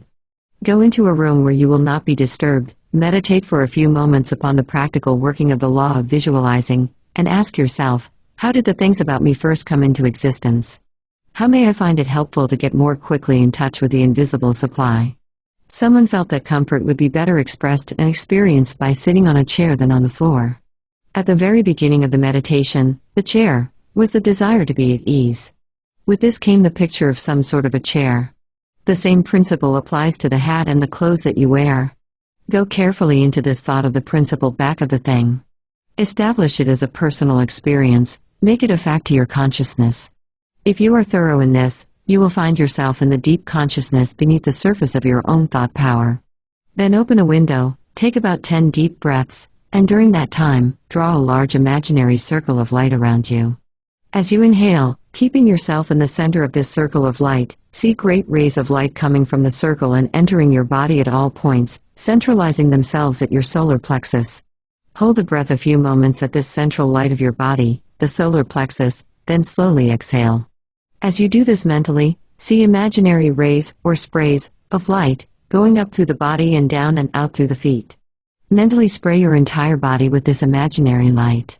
Go into a room where you will not be disturbed, meditate for a few moments upon the practical working of the law of visualizing, and ask yourself, how did the things about me first come into existence? How may I find it helpful to get more quickly in touch with the invisible supply? Someone felt that comfort would be better expressed and experienced by sitting on a chair than on the floor. At the very beginning of the meditation, the chair was the desire to be at ease. With this came the picture of some sort of a chair. The same principle applies to the hat and the clothes that you wear. Go carefully into this thought of the principle back of the thing. Establish it as a personal experience, make it a fact to your consciousness. If you are thorough in this, you will find yourself in the deep consciousness beneath the surface of your own thought power. Then open a window, take about 10 deep breaths, and during that time, draw a large imaginary circle of light around you. As you inhale, keeping yourself in the center of this circle of light, see great rays of light coming from the circle and entering your body at all points, centralizing themselves at your solar plexus. Hold the breath a few moments at this central light of your body, the solar plexus, then slowly exhale. As you do this mentally, see imaginary rays, or sprays, of light, going up through the body and down and out through the feet. Mentally spray your entire body with this imaginary light.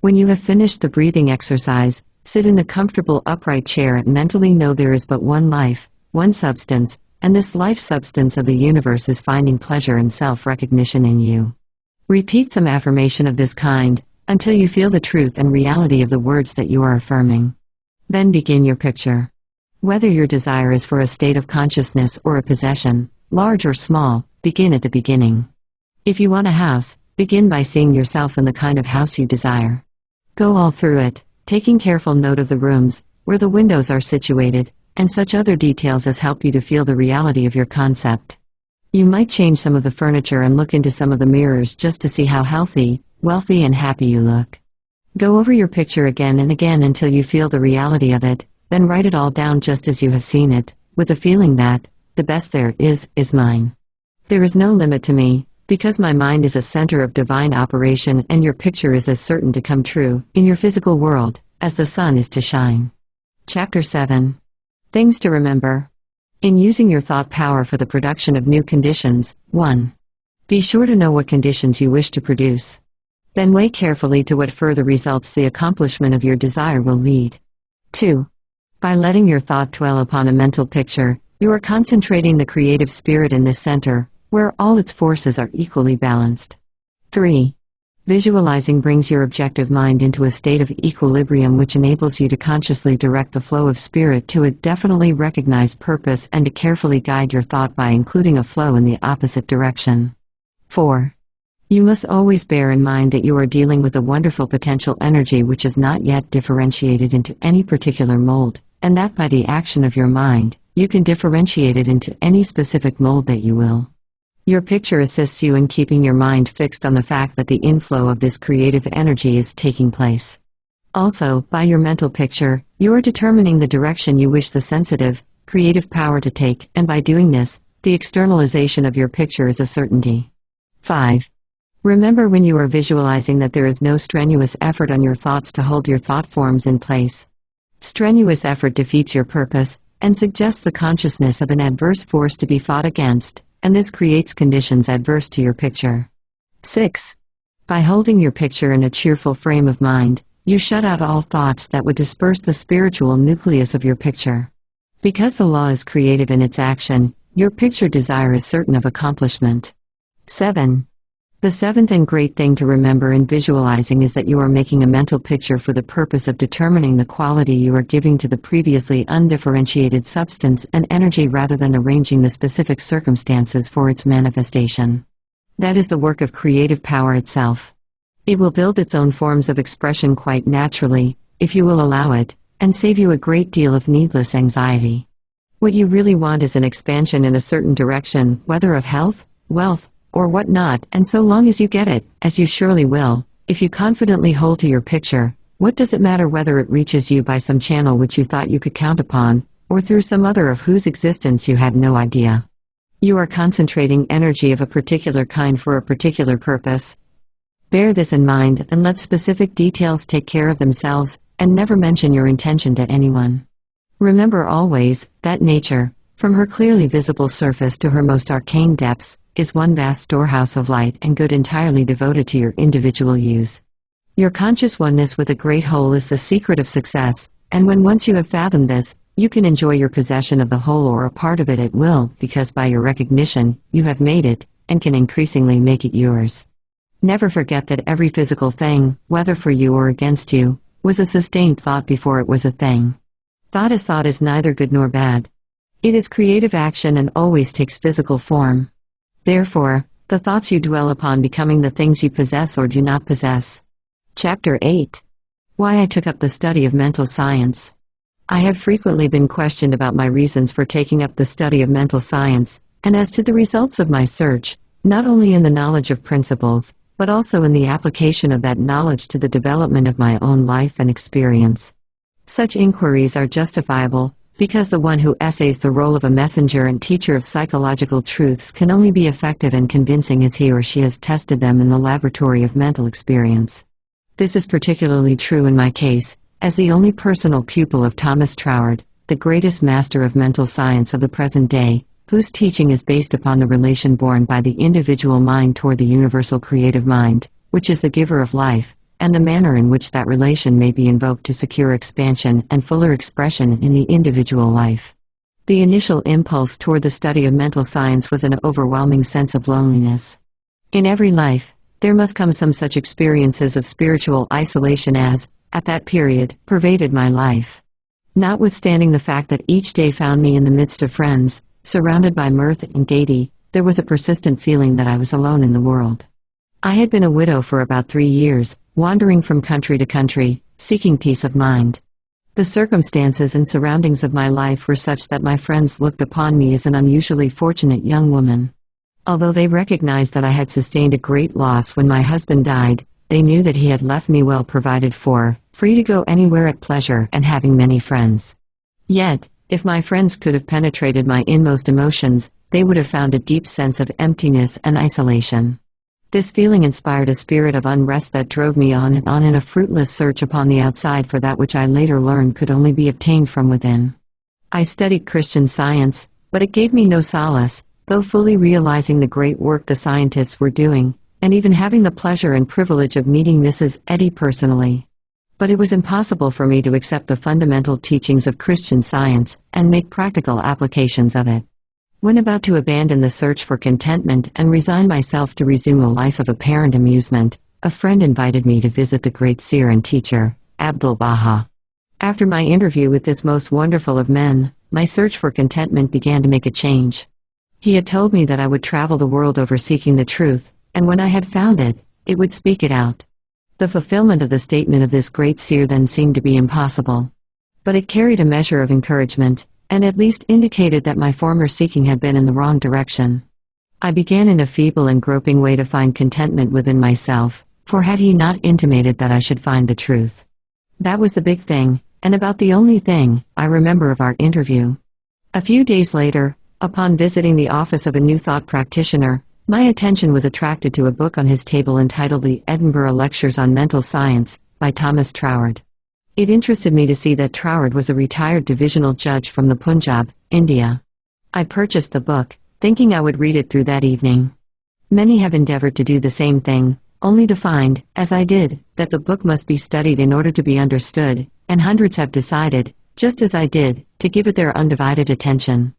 When you have finished the breathing exercise, sit in a comfortable upright chair and mentally know there is but one life, one substance, and this life substance of the universe is finding pleasure and self-recognition in you. Repeat some affirmation of this kind, until you feel the truth and reality of the words that you are affirming. Then begin your picture. Whether your desire is for a state of consciousness or a possession, large or small, begin at the beginning. If you want a house, begin by seeing yourself in the kind of house you desire. Go all through it, taking careful note of the rooms, where the windows are situated, and such other details as help you to feel the reality of your concept. You might change some of the furniture and look into some of the mirrors just to see how healthy, wealthy and happy you look. Go over your picture again and again until you feel the reality of it, then write it all down just as you have seen it, with a feeling that, the best there is mine. There is no limit to me, because my mind is a center of divine operation and your picture is as certain to come true, in your physical world, as the sun is to shine. Chapter 7. Things to remember. In using your thought power for the production of new conditions, 1. Be sure to know what conditions you wish to produce. Then weigh carefully to what further results the accomplishment of your desire will lead. 2. By letting your thought dwell upon a mental picture, you are concentrating the creative spirit in this center, where all its forces are equally balanced. 3. Visualizing brings your objective mind into a state of equilibrium which enables you to consciously direct the flow of spirit to a definitely recognized purpose and to carefully guide your thought by including a flow in the opposite direction. 4. You must always bear in mind that you are dealing with a wonderful potential energy which is not yet differentiated into any particular mold, and that by the action of your mind, you can differentiate it into any specific mold that you will. Your picture assists you in keeping your mind fixed on the fact that the inflow of this creative energy is taking place. Also, by your mental picture, you are determining the direction you wish the sensitive, creative power to take, and by doing this, the externalization of your picture is a certainty. 5. Remember when you are visualizing that there is no strenuous effort on your thoughts to hold your thought forms in place. Strenuous effort defeats your purpose, and suggests the consciousness of an adverse force to be fought against, and this creates conditions adverse to your picture. 6. By holding your picture in a cheerful frame of mind, you shut out all thoughts that would disperse the spiritual nucleus of your picture. Because the law is creative in its action, your picture desire is certain of accomplishment. 7. The seventh and great thing to remember in visualizing is that you are making a mental picture for the purpose of determining the quality you are giving to the previously undifferentiated substance and energy rather than arranging the specific circumstances for its manifestation. That is the work of creative power itself. It will build its own forms of expression quite naturally, if you will allow it, and save you a great deal of needless anxiety. What you really want is an expansion in a certain direction, whether of health, wealth, or whatnot, and so long as you get it, as you surely will, if you confidently hold to your picture, what does it matter whether it reaches you by some channel which you thought you could count upon, or through some other of whose existence you had no idea? You are concentrating energy of a particular kind for a particular purpose. Bear this in mind and let specific details take care of themselves, and never mention your intention to anyone. Remember always that nature, from her clearly visible surface to her most arcane depths, is one vast storehouse of light and good entirely devoted to your individual use. Your conscious oneness with the great whole is the secret of success, and when once you have fathomed this, You can enjoy your possession of the whole or a part of it at will, because by your recognition, you have made it, and can increasingly make it yours. Never forget that every physical thing, whether for you or against you, was a sustained thought before it was a thing. Thought is neither good nor bad. It is creative action and always takes physical form. Therefore, the thoughts you dwell upon becoming the things you possess or do not possess. Chapter 8. Why I took up the study of mental science. I have frequently been questioned about my reasons for taking up the study of mental science, and as to the results of my search, not only in the knowledge of principles, but also in the application of that knowledge to the development of my own life and experience. Such inquiries are justifiable, because the one who essays the role of a messenger and teacher of psychological truths can only be effective and convincing as he or she has tested them in the laboratory of mental experience. This is particularly true in my case, as the only personal pupil of Thomas Troward, the greatest master of mental science of the present day, whose teaching is based upon the relation borne by the individual mind toward the universal creative mind, which is the giver of life, and the manner in which that relation may be invoked to secure expansion and fuller expression in the individual life. The initial impulse toward the study of mental science was an overwhelming sense of loneliness. In every life, there must come some such experiences of spiritual isolation as, at that period, pervaded my life. Notwithstanding the fact that each day found me in the midst of friends, surrounded by mirth and gaiety, there was a persistent feeling that I was alone in the world. I had been a widow for about 3 years, wandering from country to country, seeking peace of mind. The circumstances and surroundings of my life were such that my friends looked upon me as an unusually fortunate young woman. Although they recognized that I had sustained a great loss when my husband died, they knew that he had left me well provided for, free to go anywhere at pleasure and having many friends. Yet, if my friends could have penetrated my inmost emotions, they would have found a deep sense of emptiness and isolation. This feeling inspired a spirit of unrest that drove me on and on in a fruitless search upon the outside for that which I later learned could only be obtained from within. I studied Christian Science, but it gave me no solace, though fully realizing the great work the scientists were doing, and even having the pleasure and privilege of meeting Mrs. Eddy personally. But it was impossible for me to accept the fundamental teachings of Christian Science and make practical applications of it. When about to abandon the search for contentment and resign myself to resume a life of apparent amusement, a friend invited me to visit the great seer and teacher, Abdu'l-Baha. After my interview with this most wonderful of men, my search for contentment began to make a change. He had told me that I would travel the world over seeking the truth, and when I had found it, it would speak it out. The fulfillment of the statement of this great seer then seemed to be impossible. But it carried a measure of encouragement, and at least indicated that my former seeking had been in the wrong direction. I began in a feeble and groping way to find contentment within myself, for had he not intimated that I should find the truth? That was the big thing, and about the only thing I remember of our interview. A few days later, upon visiting the office of a New Thought practitioner, my attention was attracted to a book on his table entitled The Edinburgh Lectures on Mental Science, by Thomas Troward. It interested me to see that Troward was a retired divisional judge from the Punjab, India. I purchased the book, thinking I would read it through that evening. Many have endeavored to do the same thing, only to find, as I did, that the book must be studied in order to be understood, and hundreds have decided, just as I did, to give it their undivided attention.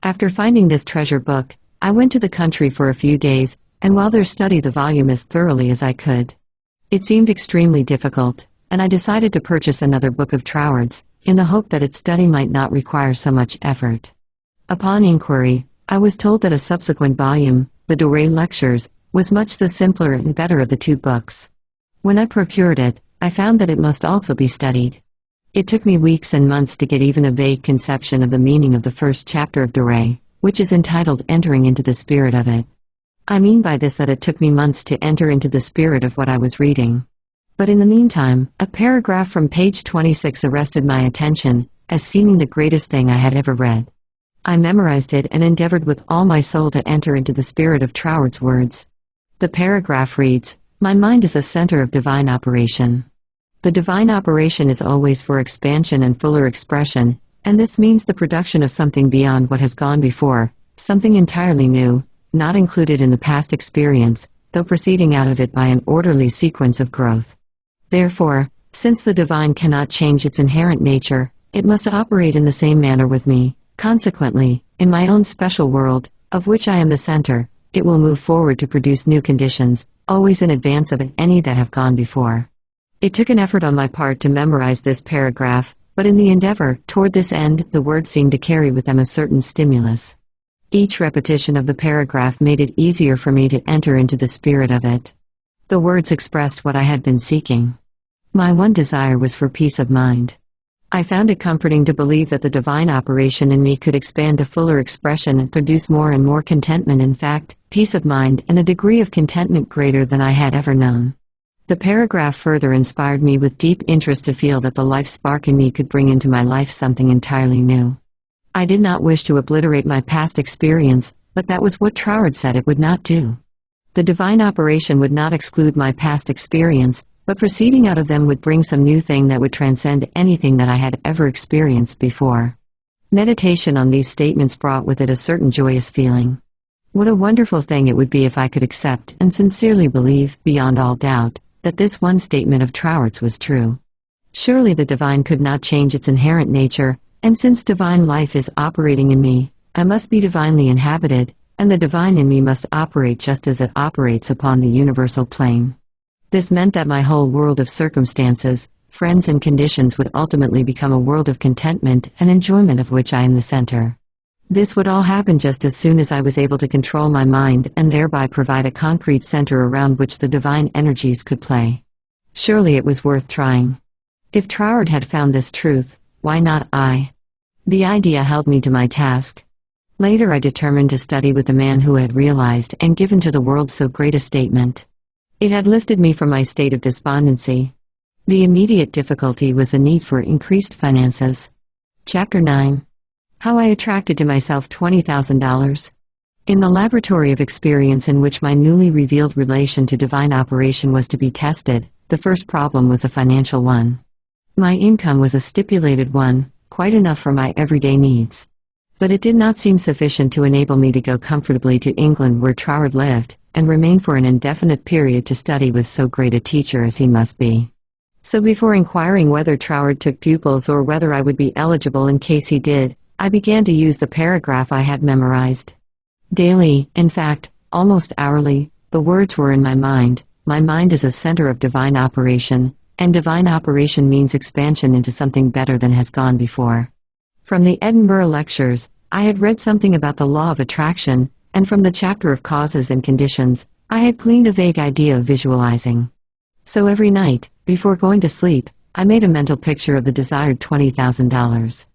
After finding this treasure book, I went to the country for a few days, and while there studied the volume as thoroughly as I could. It seemed extremely difficult, and I decided to purchase another book of Troward's, in the hope that its study might not require so much effort. Upon inquiry, I was told that a subsequent volume, the Ordinary Lectures, was much the simpler and better of the two books. When I procured it, I found that it must also be studied. It took me weeks and months to get even a vague conception of the meaning of the first chapter of Ordinary, which is entitled Entering into the Spirit of It. I mean by this that it took me months to enter into the spirit of what I was reading. But in the meantime, a paragraph from page 26 arrested my attention, as seeming the greatest thing I had ever read. I memorized it and endeavored with all my soul to enter into the spirit of Troward's words. The paragraph reads, "My mind is a center of divine operation. The divine operation is always for expansion and fuller expression, and this means the production of something beyond what has gone before, something entirely new, not included in the past experience, though proceeding out of it by an orderly sequence of growth. Therefore, since the divine cannot change its inherent nature, it must operate in the same manner with me. Consequently, in my own special world, of which I am the center, it will move forward to produce new conditions, always in advance of any that have gone before. It took an effort on my part to memorize this paragraph, but in the endeavor toward this end, the words seemed to carry with them a certain stimulus. Each repetition of the paragraph made it easier for me to enter into the spirit of it. The words expressed what I had been seeking. My one desire was for peace of mind. I found it comforting to believe that the divine operation in me could expand to fuller expression and produce more and more contentment, in fact, peace of mind and a degree of contentment greater than I had ever known. The paragraph further inspired me with deep interest to feel that the life spark in me could bring into my life something entirely new. I did not wish to obliterate my past experience, but that was what Troward said it would not do. The divine operation would not exclude my past experience, but proceeding out of them would bring some new thing that would transcend anything that I had ever experienced before. Meditation on these statements brought with it a certain joyous feeling. What a wonderful thing it would be if I could accept and sincerely believe, beyond all doubt, that this one statement of Troward's was true. Surely the divine could not change its inherent nature, and since divine life is operating in me, I must be divinely inhabited, and the divine in me must operate just as it operates upon the universal plane. This meant that my whole world of circumstances, friends and conditions would ultimately become a world of contentment and enjoyment of which I am the center. This would all happen just as soon as I was able to control my mind and thereby provide a concrete center around which the divine energies could play. Surely it was worth trying. If Troward had found this truth, why not I? The idea held me to my task. Later I determined to study with the man who had realized and given to the world so great a statement. It had lifted me from my state of despondency. The immediate difficulty was the need for increased finances. Chapter 9. How I attracted to myself $20,000. In the laboratory of experience in which my newly revealed relation to divine operation was to be tested, the first problem was a financial one. My income was a stipulated one, quite enough for my everyday needs. But it did not seem sufficient to enable me to go comfortably to England where Troward lived, and remain for an indefinite period to study with so great a teacher as he must be. So before inquiring whether Troward took pupils or whether I would be eligible in case he did, I began to use the paragraph I had memorized. Daily, in fact, almost hourly, the words were in my mind. My mind is a center of divine operation, and divine operation means expansion into something better than has gone before. From the Edinburgh lectures, I had read something about the law of attraction, and from the chapter of causes and conditions, I had gleaned a vague idea of visualizing. So every night, before going to sleep, I made a mental picture of the desired $20,000.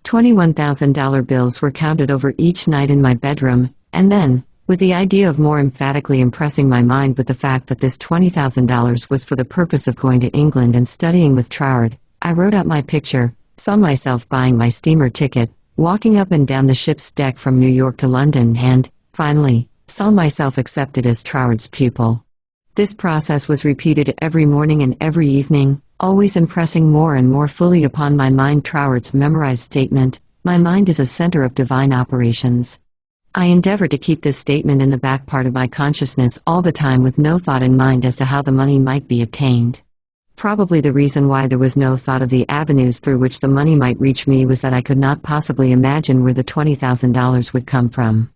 $21,000 bills were counted over each night in my bedroom, and then, with the idea of more emphatically impressing my mind with the fact that this $20,000 was for the purpose of going to England and studying with Troward, I wrote out my picture, saw myself buying my steamer ticket, walking up and down the ship's deck from New York to London and, finally, saw myself accepted as Troward's pupil. This process was repeated every morning and every evening, always impressing more and more fully upon my mind Troward's memorized statement, "My mind is a center of divine operations." I endeavored to keep this statement in the back part of my consciousness all the time with no thought in mind as to how the money might be obtained. Probably the reason why there was no thought of the avenues through which the money might reach me was that I could not possibly imagine where the $20,000 would come from.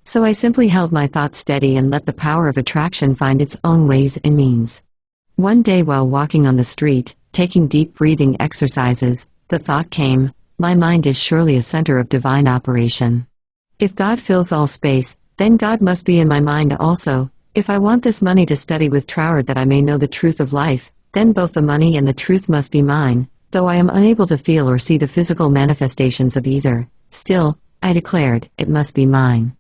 So I simply held my thoughts steady and let the power of attraction find its own ways and means. One day while walking on the street, taking deep breathing exercises, the thought came, my mind is surely a center of divine operation. If God fills all space, then God must be in my mind also. If I want this money to study with Troward that I may know the truth of life, then both the money and the truth must be mine, though I am unable to feel or see the physical manifestations of either. Still, I declared, it must be mine.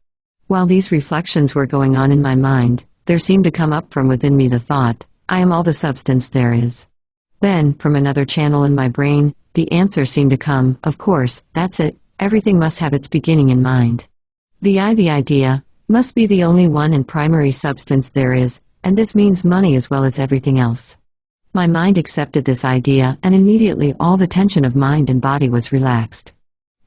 While these reflections were going on in my mind, there seemed to come up from within me the thought, I am all the substance there is. Then, from another channel in my brain, the answer seemed to come, of course, that's it, everything must have its beginning in mind. The idea, must be the only one and primary substance there is, and this means money as well as everything else. My mind accepted this idea, and immediately all the tension of mind and body was relaxed.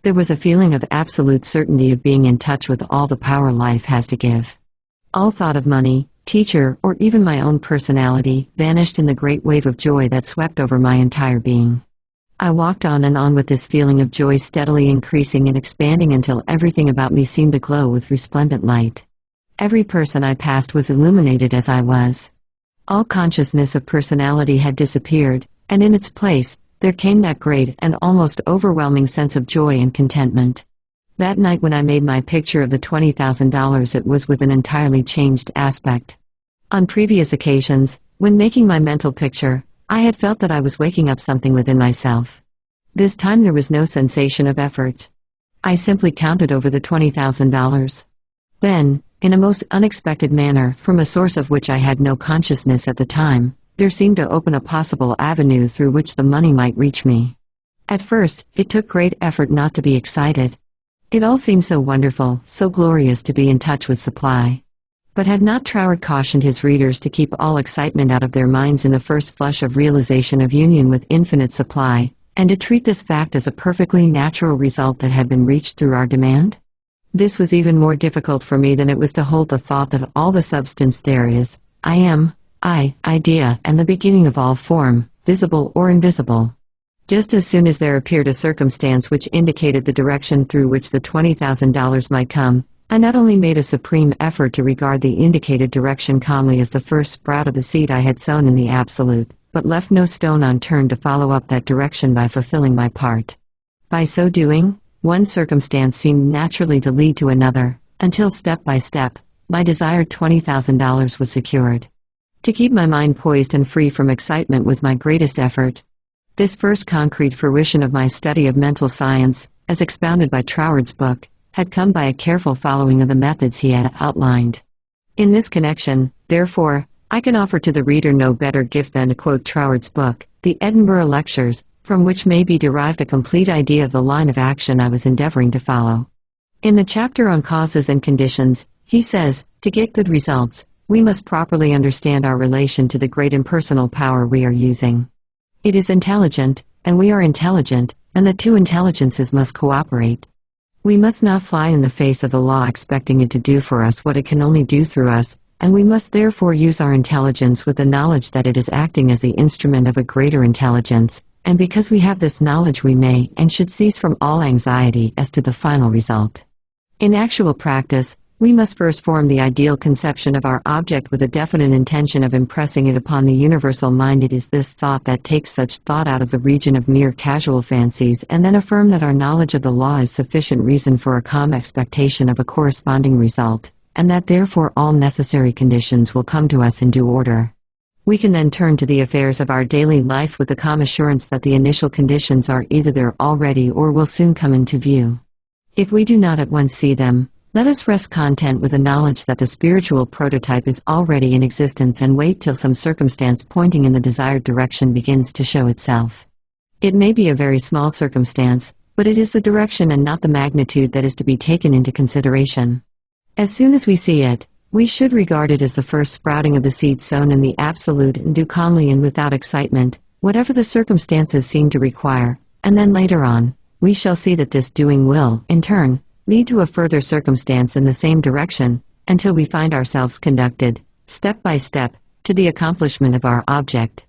There was a feeling of absolute certainty of being in touch with all the power life has to give. All thought of money, teacher, or even my own personality vanished in the great wave of joy that swept over my entire being. I walked on and on with this feeling of joy steadily increasing and expanding until everything about me seemed to glow with resplendent light. Every person I passed was illuminated as I was. All consciousness of personality had disappeared, and in its place, there came that great and almost overwhelming sense of joy and contentment. That night when I made my picture of the $20,000, it was with an entirely changed aspect. On previous occasions, when making my mental picture, I had felt that I was waking up something within myself. This time there was no sensation of effort. I simply counted over the $20,000. Then, in a most unexpected manner, from a source of which I had no consciousness at the time, there seemed to open a possible avenue through which the money might reach me. At first, it took great effort not to be excited. It all seemed so wonderful, so glorious to be in touch with supply. But had not Troward cautioned his readers to keep all excitement out of their minds in the first flush of realization of union with infinite supply, and to treat this fact as a perfectly natural result that had been reached through our demand? This was even more difficult for me than it was to hold the thought that all the substance there is, I am, idea, and the beginning of all form, visible or invisible. Just as soon as there appeared a circumstance which indicated the direction through which the $20,000 might come, I not only made a supreme effort to regard the indicated direction calmly as the first sprout of the seed I had sown in the Absolute, but left no stone unturned to follow up that direction by fulfilling my part. By so doing, one circumstance seemed naturally to lead to another, until step by step, my desired $20,000 was secured. To keep my mind poised and free from excitement was my greatest effort. This first concrete fruition of my study of mental science, as expounded by Troward's book, had come by a careful following of the methods he had outlined. In this connection, therefore, I can offer to the reader no better gift than to quote Troward's book, The Edinburgh Lectures, from which may be derived a complete idea of the line of action I was endeavoring to follow. In the chapter on causes and conditions, he says, to get good results, we must properly understand our relation to the great impersonal power we are using. It is intelligent, and we are intelligent, and the two intelligences must cooperate. We must not fly in the face of the law expecting it to do for us what it can only do through us, and we must therefore use our intelligence with the knowledge that it is acting as the instrument of a greater intelligence, and because we have this knowledge we may and should cease from all anxiety as to the final result. In actual practice, we must first form the ideal conception of our object with a definite intention of impressing it upon the universal mind. It is this thought that takes such thought out of the region of mere casual fancies, and then affirm that our knowledge of the law is sufficient reason for a calm expectation of a corresponding result, and that therefore all necessary conditions will come to us in due order. We can then turn to the affairs of our daily life with the calm assurance that the initial conditions are either there already or will soon come into view. If we do not at once see them, let us rest content with the knowledge that the spiritual prototype is already in existence and wait till some circumstance pointing in the desired direction begins to show itself. It may be a very small circumstance, but it is the direction and not the magnitude that is to be taken into consideration. As soon as we see it, we should regard it as the first sprouting of the seed sown in the Absolute and do calmly and without excitement, whatever the circumstances seem to require, and then later on, we shall see that this doing will, in turn, lead to a further circumstance in the same direction, until we find ourselves conducted, step by step, to the accomplishment of our object.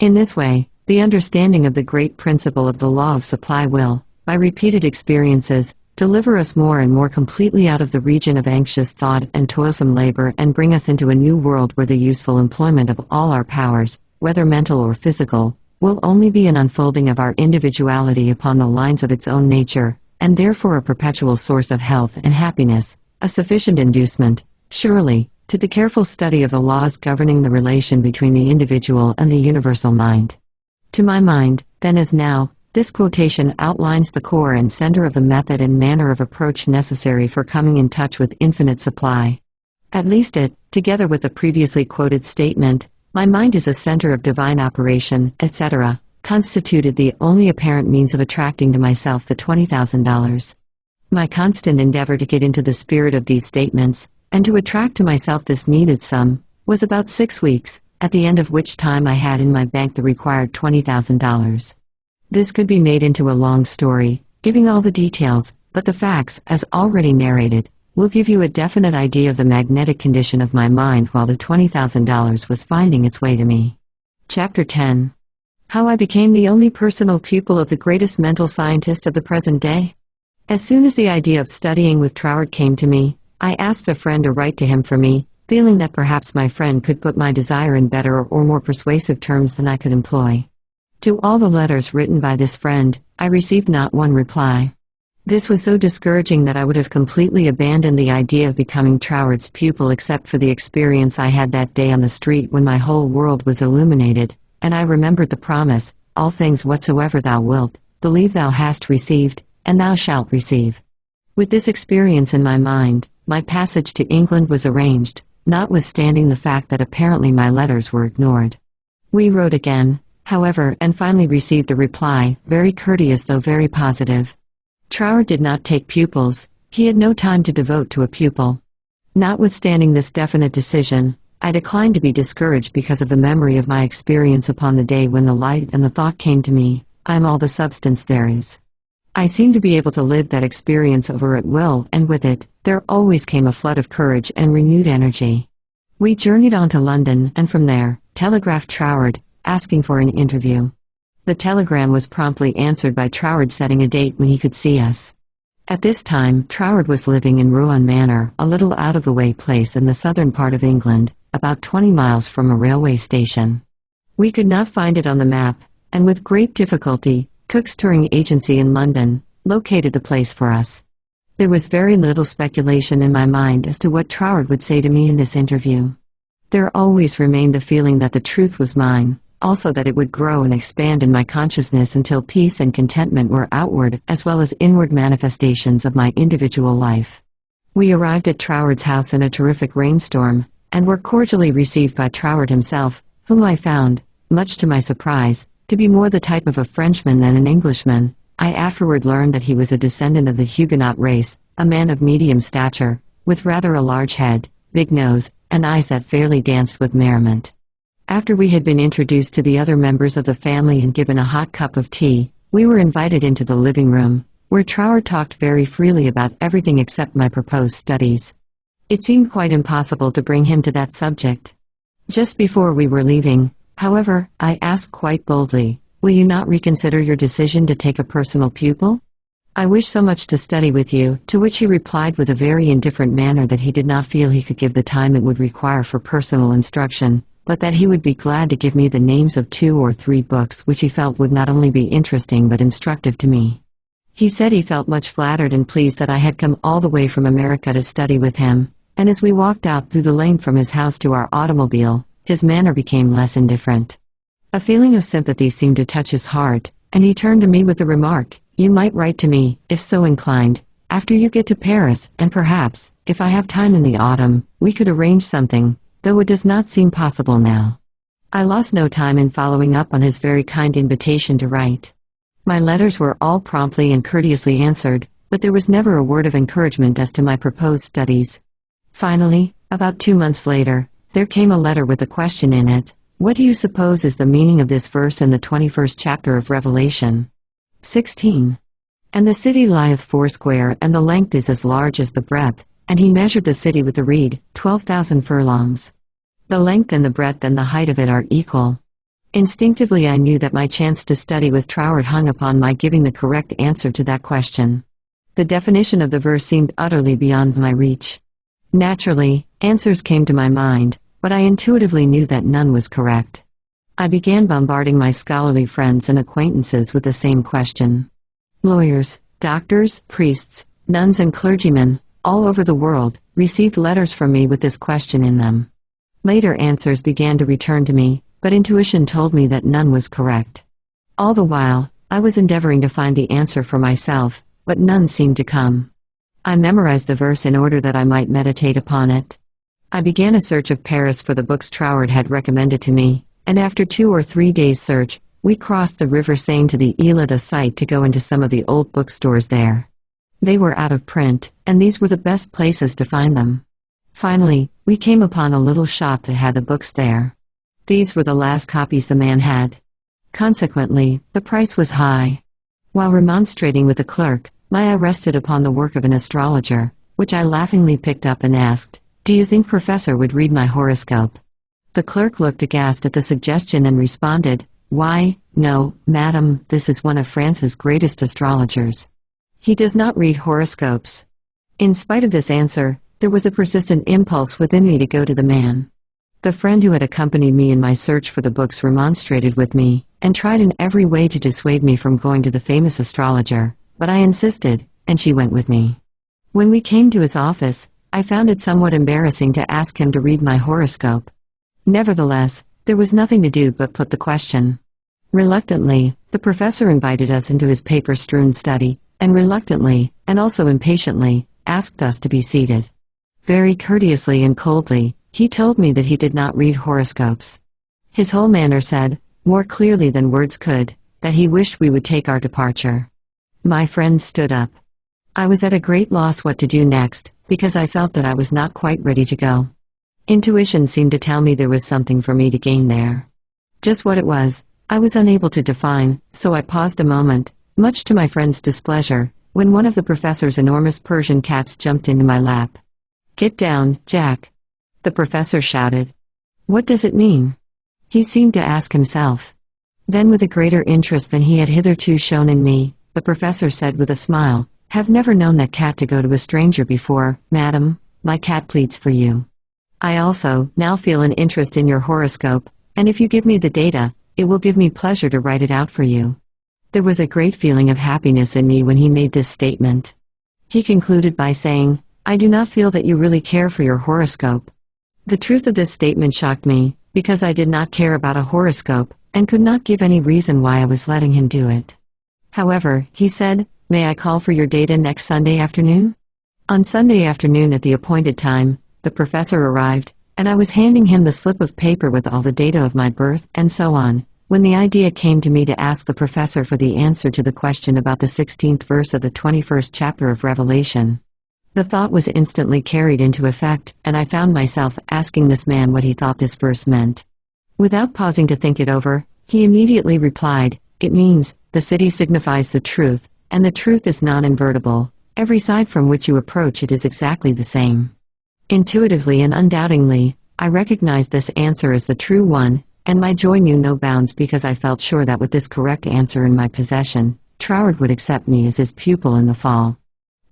In this way, the understanding of the great principle of the law of supply will, by repeated experiences, deliver us more and more completely out of the region of anxious thought and toilsome labor and bring us into a new world where the useful employment of all our powers, whether mental or physical, will only be an unfolding of our individuality upon the lines of its own nature, and therefore a perpetual source of health and happiness, a sufficient inducement, surely, to the careful study of the laws governing the relation between the individual and the universal mind. To my mind, then as now, this quotation outlines the core and center of the method and manner of approach necessary for coming in touch with infinite supply. At least it, together with the previously quoted statement, my mind is a center of divine operation, etc., constituted the only apparent means of attracting to myself the $20,000. My constant endeavor to get into the spirit of these statements, and to attract to myself this needed sum, was about 6 weeks, at the end of which time I had in my bank the required $20,000. This could be made into a long story, giving all the details, but the facts, as already narrated, will give you a definite idea of the magnetic condition of my mind while the $20,000 was finding its way to me. Chapter 10. How I became the only personal pupil of the greatest mental scientist of the present day? As soon as the idea of studying with Troward came to me, I asked a friend to write to him for me, feeling that perhaps my friend could put my desire in better or more persuasive terms than I could employ. To all the letters written by this friend, I received not one reply. This was so discouraging that I would have completely abandoned the idea of becoming Troward's pupil except for the experience I had that day on the street when my whole world was illuminated, and I remembered the promise, all things whatsoever thou wilt, believe thou hast received, and thou shalt receive. With this experience in my mind, my passage to England was arranged, notwithstanding the fact that apparently my letters were ignored. We wrote again, however, and finally received a reply, very courteous though very positive. Troward did not take pupils, he had no time to devote to a pupil. Notwithstanding this definite decision, I declined to be discouraged because of the memory of my experience upon the day when the light and the thought came to me, I am all the substance there is. I seemed to be able to live that experience over at will, and with it, there always came a flood of courage and renewed energy. We journeyed on to London, and from there, telegraphed Troward, asking for an interview. The telegram was promptly answered by Troward setting a date when he could see us. At this time, Troward was living in Rouen Manor, a little out-of-the-way place in the southern part of England, about 20 miles from a railway station. We could not find it on the map, and with great difficulty, Cook's touring agency in London located the place for us. There was very little speculation in my mind as to what Troward would say to me in this interview. There always remained the feeling that the truth was mine, also that it would grow and expand in my consciousness until peace and contentment were outward as well as inward manifestations of my individual life. We arrived at Troward's house in a terrific rainstorm, and were cordially received by Troward himself, whom I found, much to my surprise, to be more the type of a Frenchman than an Englishman. I afterward learned that he was a descendant of the Huguenot race, a man of medium stature, with rather a large head, big nose, and eyes that fairly danced with merriment. After we had been introduced to the other members of the family and given a hot cup of tea, we were invited into the living room, where Troward talked very freely about everything except my proposed studies. It seemed quite impossible to bring him to that subject. Just before we were leaving, however, I asked quite boldly, "Will you not reconsider your decision to take a personal pupil? I wish so much to study with you," to which he replied with a very indifferent manner that he did not feel he could give the time it would require for personal instruction, but that he would be glad to give me the names of 2 or 3 books which he felt would not only be interesting but instructive to me. He said he felt much flattered and pleased that I had come all the way from America to study with him, and as we walked out through the lane from his house to our automobile, his manner became less indifferent. A feeling of sympathy seemed to touch his heart, and he turned to me with the remark, "You might write to me, if so inclined, after you get to Paris, and perhaps, if I have time in the autumn, we could arrange something, though it does not seem possible now." I lost no time in following up on his very kind invitation to write. My letters were all promptly and courteously answered, but there was never a word of encouragement as to my proposed studies. Finally, about 2 months later, there came a letter with a question in it: "What do you suppose is the meaning of this verse in the 21st chapter of Revelation? 16. And the city lieth foursquare, and the length is as large as the breadth, and he measured the city with the reed, 12,000 furlongs. The length and the breadth and the height of it are equal." Instinctively I knew that my chance to study with Troward hung upon my giving the correct answer to that question. The definition of the verse seemed utterly beyond my reach. Naturally, answers came to my mind, but I intuitively knew that none was correct. I began bombarding my scholarly friends and acquaintances with the same question. Lawyers, doctors, priests, nuns and clergymen, all over the world, received letters from me with this question in them. Later answers began to return to me, but intuition told me that none was correct. All the while, I was endeavoring to find the answer for myself, but none seemed to come. I memorized the verse in order that I might meditate upon it. I began a search of Paris for the books Troward had recommended to me, and after 2 or 3 days' search, we crossed the River Seine to the Ile de Sight to go into some of the old bookstores there. They were out of print, and these were the best places to find them. Finally, we came upon a little shop that had the books there. These were the last copies the man had. Consequently, the price was high. While remonstrating with the clerk, my eye rested upon the work of an astrologer, which I laughingly picked up and asked, "Do you think Professor would read my horoscope?" The clerk looked aghast at the suggestion and responded, Why, no, madam, this is one of France's greatest astrologers. He does not read horoscopes. In spite of this answer, there was a persistent impulse within me to go to the man. The friend who had accompanied me in my search for the books remonstrated with me, and tried in every way to dissuade me from going to the famous astrologer, but I insisted, and she went with me. When we came to his office, I found it somewhat embarrassing to ask him to read my horoscope. Nevertheless, there was nothing to do but put the question. Reluctantly, the professor invited us into his paper-strewn study, and reluctantly, and also impatiently, asked us to be seated. Very courteously and coldly, he told me that he did not read horoscopes. His whole manner said, more clearly than words could, that he wished we would take our departure. My friend stood up. I was at a great loss what to do next, because I felt that I was not quite ready to go. Intuition seemed to tell me there was something for me to gain there. Just what it was, I was unable to define, so I paused a moment, much to my friend's displeasure, when one of the professor's enormous Persian cats jumped into my lap. "Get down, Jack!" the professor shouted. "What does it mean?" He seemed to ask himself. Then, with a greater interest than he had hitherto shown in me, the professor said with a smile, "Have never known that cat to go to a stranger before, madam. My cat pleads for you. I also now feel an interest in your horoscope, and if you give me the data, it will give me pleasure to write it out for you." There was a great feeling of happiness in me when he made this statement. He concluded by saying, "I do not feel that you really care for your horoscope." The truth of this statement shocked me, because I did not care about a horoscope, and could not give any reason why I was letting him do it. However, he said, "May I call for your data next Sunday afternoon?" On Sunday afternoon at the appointed time, the professor arrived, and I was handing him the slip of paper with all the data of my birth, and so on, when the idea came to me to ask the professor for the answer to the question about the 16th verse of the 21st chapter of Revelation. The thought was instantly carried into effect, and I found myself asking this man what he thought this verse meant. Without pausing to think it over, he immediately replied, "It means, the city signifies the truth, and the truth is non-invertible. Every side from which you approach it is exactly the same." Intuitively and undoubtingly, I recognized this answer as the true one, and my joy knew no bounds because I felt sure that with this correct answer in my possession, Troward would accept me as his pupil in the fall.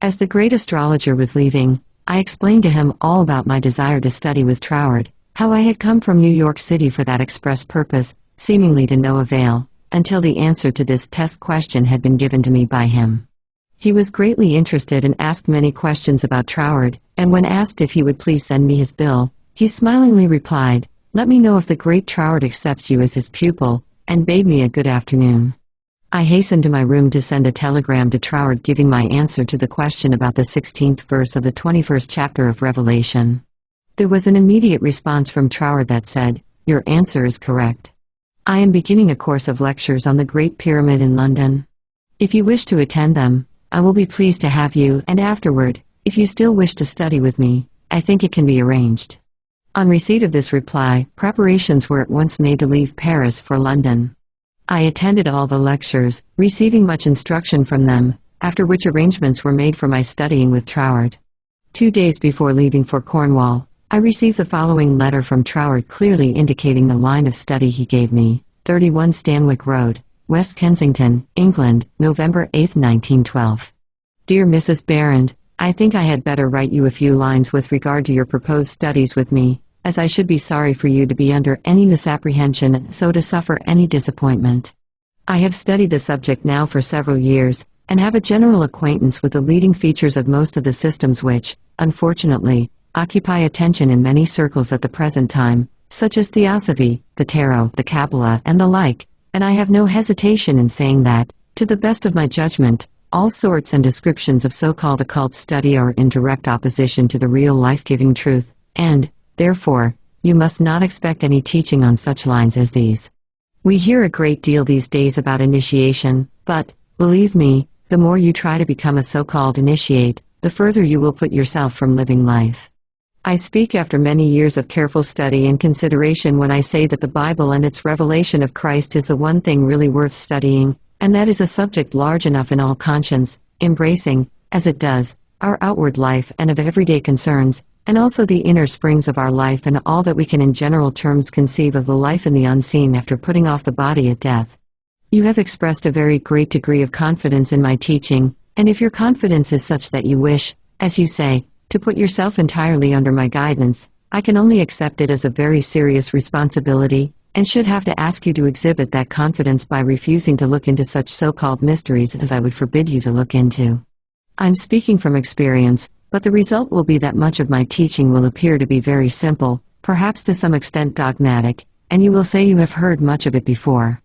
As the great astrologer was leaving, I explained to him all about my desire to study with Troward, how I had come from New York City for that express purpose, seemingly to no avail, until the answer to this test question had been given to me by him. He was greatly interested and asked many questions about Troward, and when asked if he would please send me his bill, he smilingly replied, "Let me know if the great Troward accepts you as his pupil," and bade me a good afternoon. I hastened to my room to send a telegram to Troward giving my answer to the question about the 16th verse of the 21st chapter of Revelation. There was an immediate response from Troward that said, "Your answer is correct. I am beginning a course of lectures on the Great Pyramid in London. If you wish to attend them, I will be pleased to have you, and afterward, if you still wish to study with me, I think it can be arranged." On receipt of this reply, preparations were at once made to leave Paris for London. I attended all the lectures, receiving much instruction from them, after which arrangements were made for my studying with Troward. 2 days before leaving for Cornwall, I received the following letter from Troward clearly indicating the line of study he gave me: 31 Stanwick Road, West Kensington, England, November 8, 1912. Dear Mrs. Behrend, I think I had better write you a few lines with regard to your proposed studies with me, as I should be sorry for you to be under any misapprehension and so to suffer any disappointment. I have studied the subject now for several years, and have a general acquaintance with the leading features of most of the systems which, unfortunately, occupy attention in many circles at the present time, such as Theosophy, the Tarot, the Kabbalah, and the like, and I have no hesitation in saying that, to the best of my judgment, all sorts and descriptions of so-called occult study are in direct opposition to the real life-giving truth, and, therefore, you must not expect any teaching on such lines as these. We hear a great deal these days about initiation, but, believe me, the more you try to become a so-called initiate, the further you will put yourself from living life. I speak after many years of careful study and consideration when I say that the Bible and its revelation of Christ is the one thing really worth studying, and that is a subject large enough in all conscience, embracing, as it does, our outward life and of everyday concerns, and also the inner springs of our life and all that we can in general terms conceive of the life in the unseen after putting off the body at death. You have expressed a very great degree of confidence in my teaching, and if your confidence is such that you wish, as you say, to put yourself entirely under my guidance, I can only accept it as a very serious responsibility, and should have to ask you to exhibit that confidence by refusing to look into such so-called mysteries as I would forbid you to look into. I'm speaking from experience, but the result will be that much of my teaching will appear to be very simple, perhaps to some extent dogmatic, and you will say you have heard much of it before.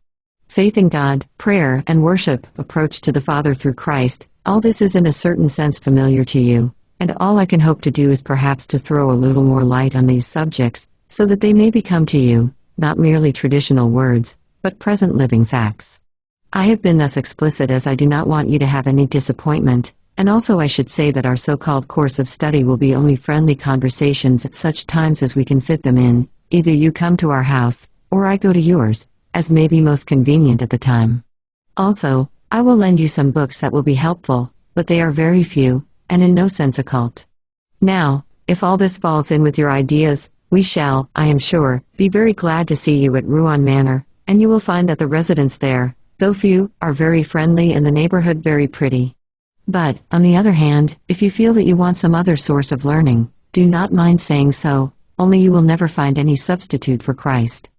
Faith in God, prayer and worship, approach to the Father through Christ, all this is in a certain sense familiar to you, and all I can hope to do is perhaps to throw a little more light on these subjects, so that they may become to you, not merely traditional words, but present living facts. I have been thus explicit as I do not want you to have any disappointment, and also I should say that our so-called course of study will be only friendly conversations at such times as we can fit them in, either you come to our house, or I go to yours, as may be most convenient at the time. Also, I will lend you some books that will be helpful, but they are very few, and in no sense occult. Now, if all this falls in with your ideas, we shall, I am sure, be very glad to see you at Rouen Manor, and you will find that the residents there, though few, are very friendly and the neighborhood very pretty. But, on the other hand, if you feel that you want some other source of learning, do not mind saying so, only you will never find any substitute for Christ.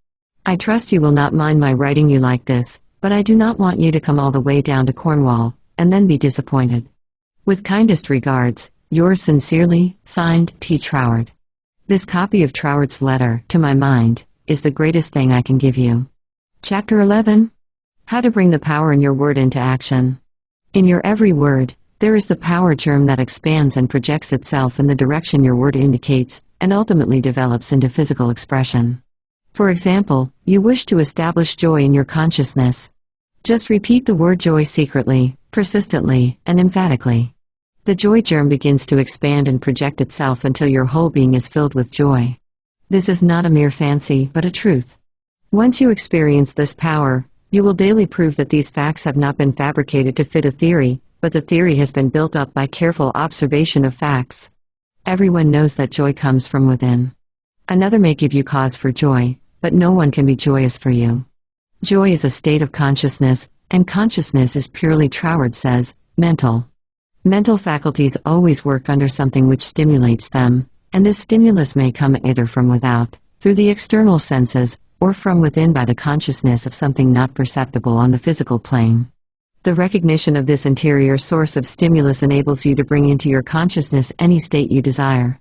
I trust you will not mind my writing you like this, but I do not want you to come all the way down to Cornwall, and then be disappointed. With kindest regards, yours sincerely, signed, T. Troward. This copy of Troward's letter, to my mind, is the greatest thing I can give you. Chapter 11. How to bring the power in your word into action. In your every word, there is the power germ that expands and projects itself in the direction your word indicates, and ultimately develops into physical expression. For example, you wish to establish joy in your consciousness. Just repeat the word joy secretly, persistently, and emphatically. The joy germ begins to expand and project itself until your whole being is filled with joy. This is not a mere fancy, but a truth. Once you experience this power, you will daily prove that these facts have not been fabricated to fit a theory, but the theory has been built up by careful observation of facts. Everyone knows that joy comes from within. Another may give you cause for joy, but no one can be joyous for you. Joy is a state of consciousness, and consciousness is purely, Troward says, mental. Mental faculties always work under something which stimulates them, and this stimulus may come either from without, through the external senses, or from within by the consciousness of something not perceptible on the physical plane. The recognition of this interior source of stimulus enables you to bring into your consciousness any state you desire.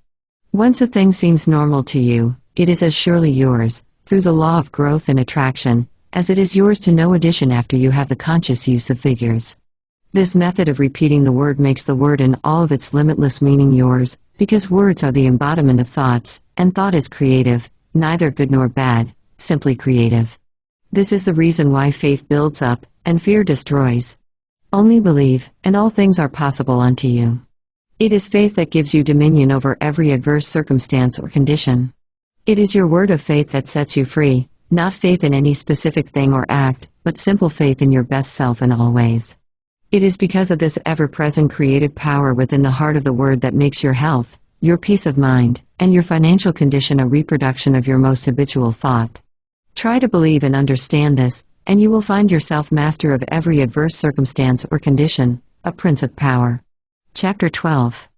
Once a thing seems normal to you, it is as surely yours, through the law of growth and attraction, as it is yours to no addition after you have the conscious use of figures. This method of repeating the word makes the word in all of its limitless meaning yours, because words are the embodiment of thoughts, and thought is creative, neither good nor bad, simply creative. This is the reason why faith builds up, and fear destroys. Only believe, and all things are possible unto you. It is faith that gives you dominion over every adverse circumstance or condition. It is your word of faith that sets you free, not faith in any specific thing or act, but simple faith in your best self in all ways. It is because of this ever-present creative power within the heart of the word that makes your health, your peace of mind, and your financial condition a reproduction of your most habitual thought. Try to believe and understand this, and you will find yourself master of every adverse circumstance or condition, a prince of power. Chapter 12.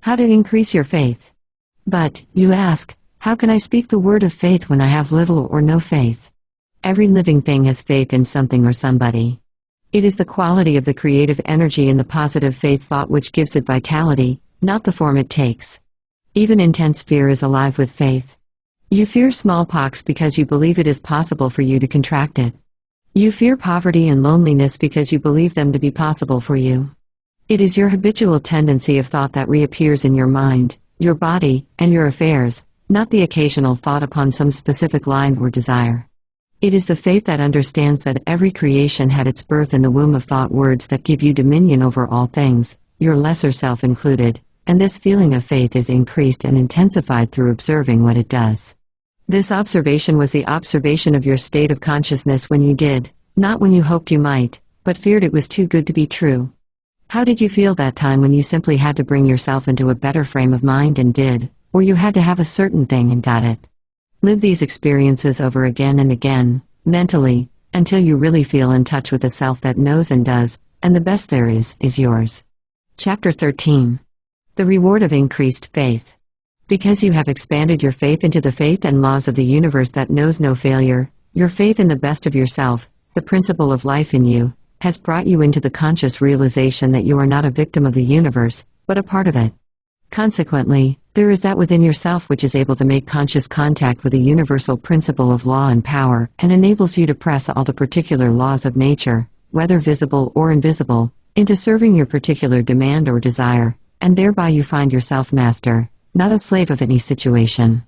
How to increase your faith. But, you ask, how can I speak the word of faith when I have little or no faith? Every living thing has faith in something or somebody. It is the quality of the creative energy in the positive faith thought which gives it vitality, not the form it takes. Even intense fear is alive with faith. You fear smallpox because you believe it is possible for you to contract it. You fear poverty and loneliness because you believe them to be possible for you. It is your habitual tendency of thought that reappears in your mind, your body, and your affairs, not the occasional thought upon some specific line or desire. It is the faith that understands that every creation had its birth in the womb of thought words that give you dominion over all things, your lesser self included, and this feeling of faith is increased and intensified through observing what it does. This observation was the observation of your state of consciousness when you did, not when you hoped you might, but feared it was too good to be true. How did you feel that time when you simply had to bring yourself into a better frame of mind and did, or you had to have a certain thing and got it. Live these experiences over again and again, mentally, until you really feel in touch with the self that knows and does, and the best there is yours. Chapter 13. The Reward of Increased Faith. Because you have expanded your faith into the faith and laws of the universe that knows no failure, your faith in the best of yourself, the principle of life in you, has brought you into the conscious realization that you are not a victim of the universe, but a part of it. Consequently, there is that within yourself which is able to make conscious contact with the universal principle of law and power, and enables you to press all the particular laws of nature, whether visible or invisible, into serving your particular demand or desire, and thereby you find yourself master, not a slave of any situation.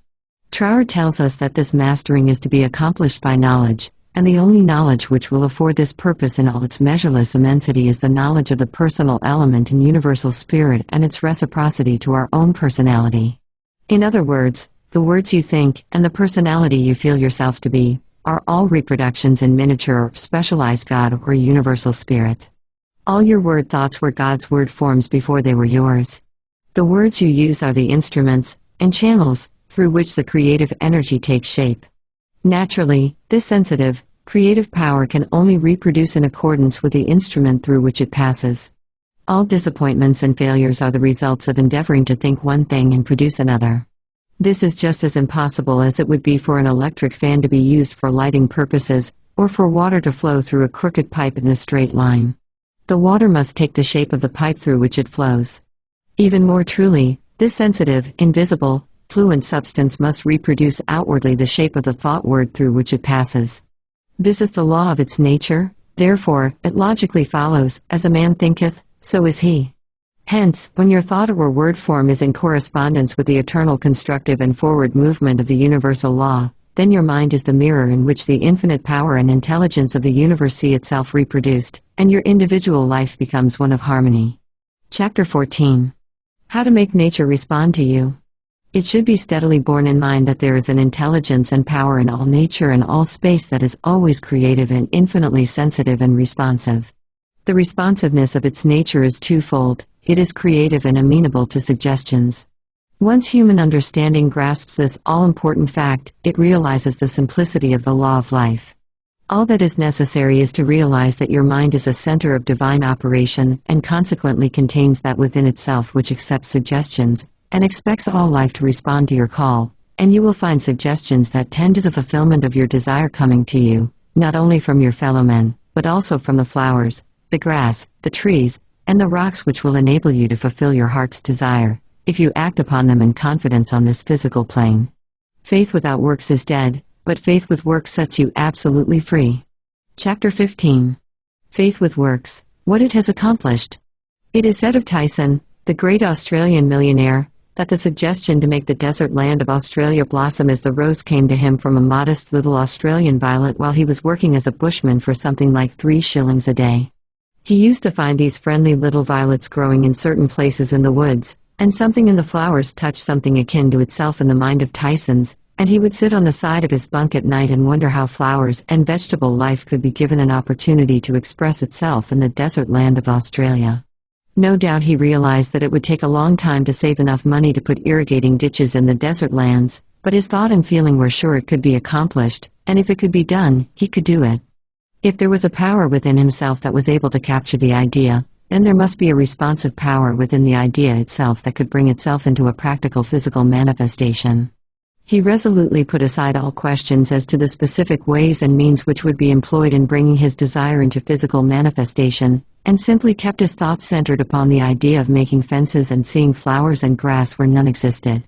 Troward tells us that this mastering is to be accomplished by knowledge, and the only knowledge which will afford this purpose in all its measureless immensity is the knowledge of the personal element in universal spirit and its reciprocity to our own personality. In other words, the words you think, and the personality you feel yourself to be, are all reproductions in miniature of specialized God or universal spirit. All your word thoughts were God's word forms before they were yours. The words you use are the instruments, and channels, through which the creative energy takes shape. Naturally, this sensitive, creative power can only reproduce in accordance with the instrument through which it passes. All disappointments and failures are the results of endeavoring to think one thing and produce another. This is just as impossible as it would be for an electric fan to be used for lighting purposes, or for water to flow through a crooked pipe in a straight line. The water must take the shape of the pipe through which it flows. Even more truly, this sensitive, invisible, fluent substance must reproduce outwardly the shape of the thought word through which it passes. This is the law of its nature, therefore, it logically follows, as a man thinketh, so is he. Hence, when your thought or word form is in correspondence with the eternal constructive and forward movement of the universal law, then your mind is the mirror in which the infinite power and intelligence of the universe see itself reproduced, and your individual life becomes one of harmony. Chapter 14. How to make nature respond to you. It should be steadily borne in mind that there is an intelligence and power in all nature and all space that is always creative and infinitely sensitive and responsive. The responsiveness of its nature is twofold: it is creative and amenable to suggestions. Once human understanding grasps this all-important fact, it realizes the simplicity of the law of life. All that is necessary is to realize that your mind is a center of divine operation and consequently contains that within itself which accepts suggestions, and expects all life to respond to your call, and you will find suggestions that tend to the fulfillment of your desire coming to you, not only from your fellow men, but also from the flowers, the grass, the trees, and the rocks which will enable you to fulfill your heart's desire, if you act upon them in confidence on this physical plane. Faith without works is dead, but faith with works sets you absolutely free. Chapter 15. Faith with Works, What It Has Accomplished. It is said of Tyson, the great Australian millionaire, that the suggestion to make the desert land of Australia blossom as the rose came to him from a modest little Australian violet while he was working as a bushman for something like 3 shillings a day. He used to find these friendly little violets growing in certain places in the woods, and something in the flowers touched something akin to itself in the mind of Tyson's, and he would sit on the side of his bunk at night and wonder how flowers and vegetable life could be given an opportunity to express itself in the desert land of Australia. No doubt he realized that it would take a long time to save enough money to put irrigating ditches in the desert lands, but his thought and feeling were sure it could be accomplished, and if it could be done, he could do it. If there was a power within himself that was able to capture the idea, then there must be a responsive power within the idea itself that could bring itself into a practical physical manifestation. He resolutely put aside all questions as to the specific ways and means which would be employed in bringing his desire into physical manifestation, and simply kept his thoughts centered upon the idea of making fences and seeing flowers and grass where none existed.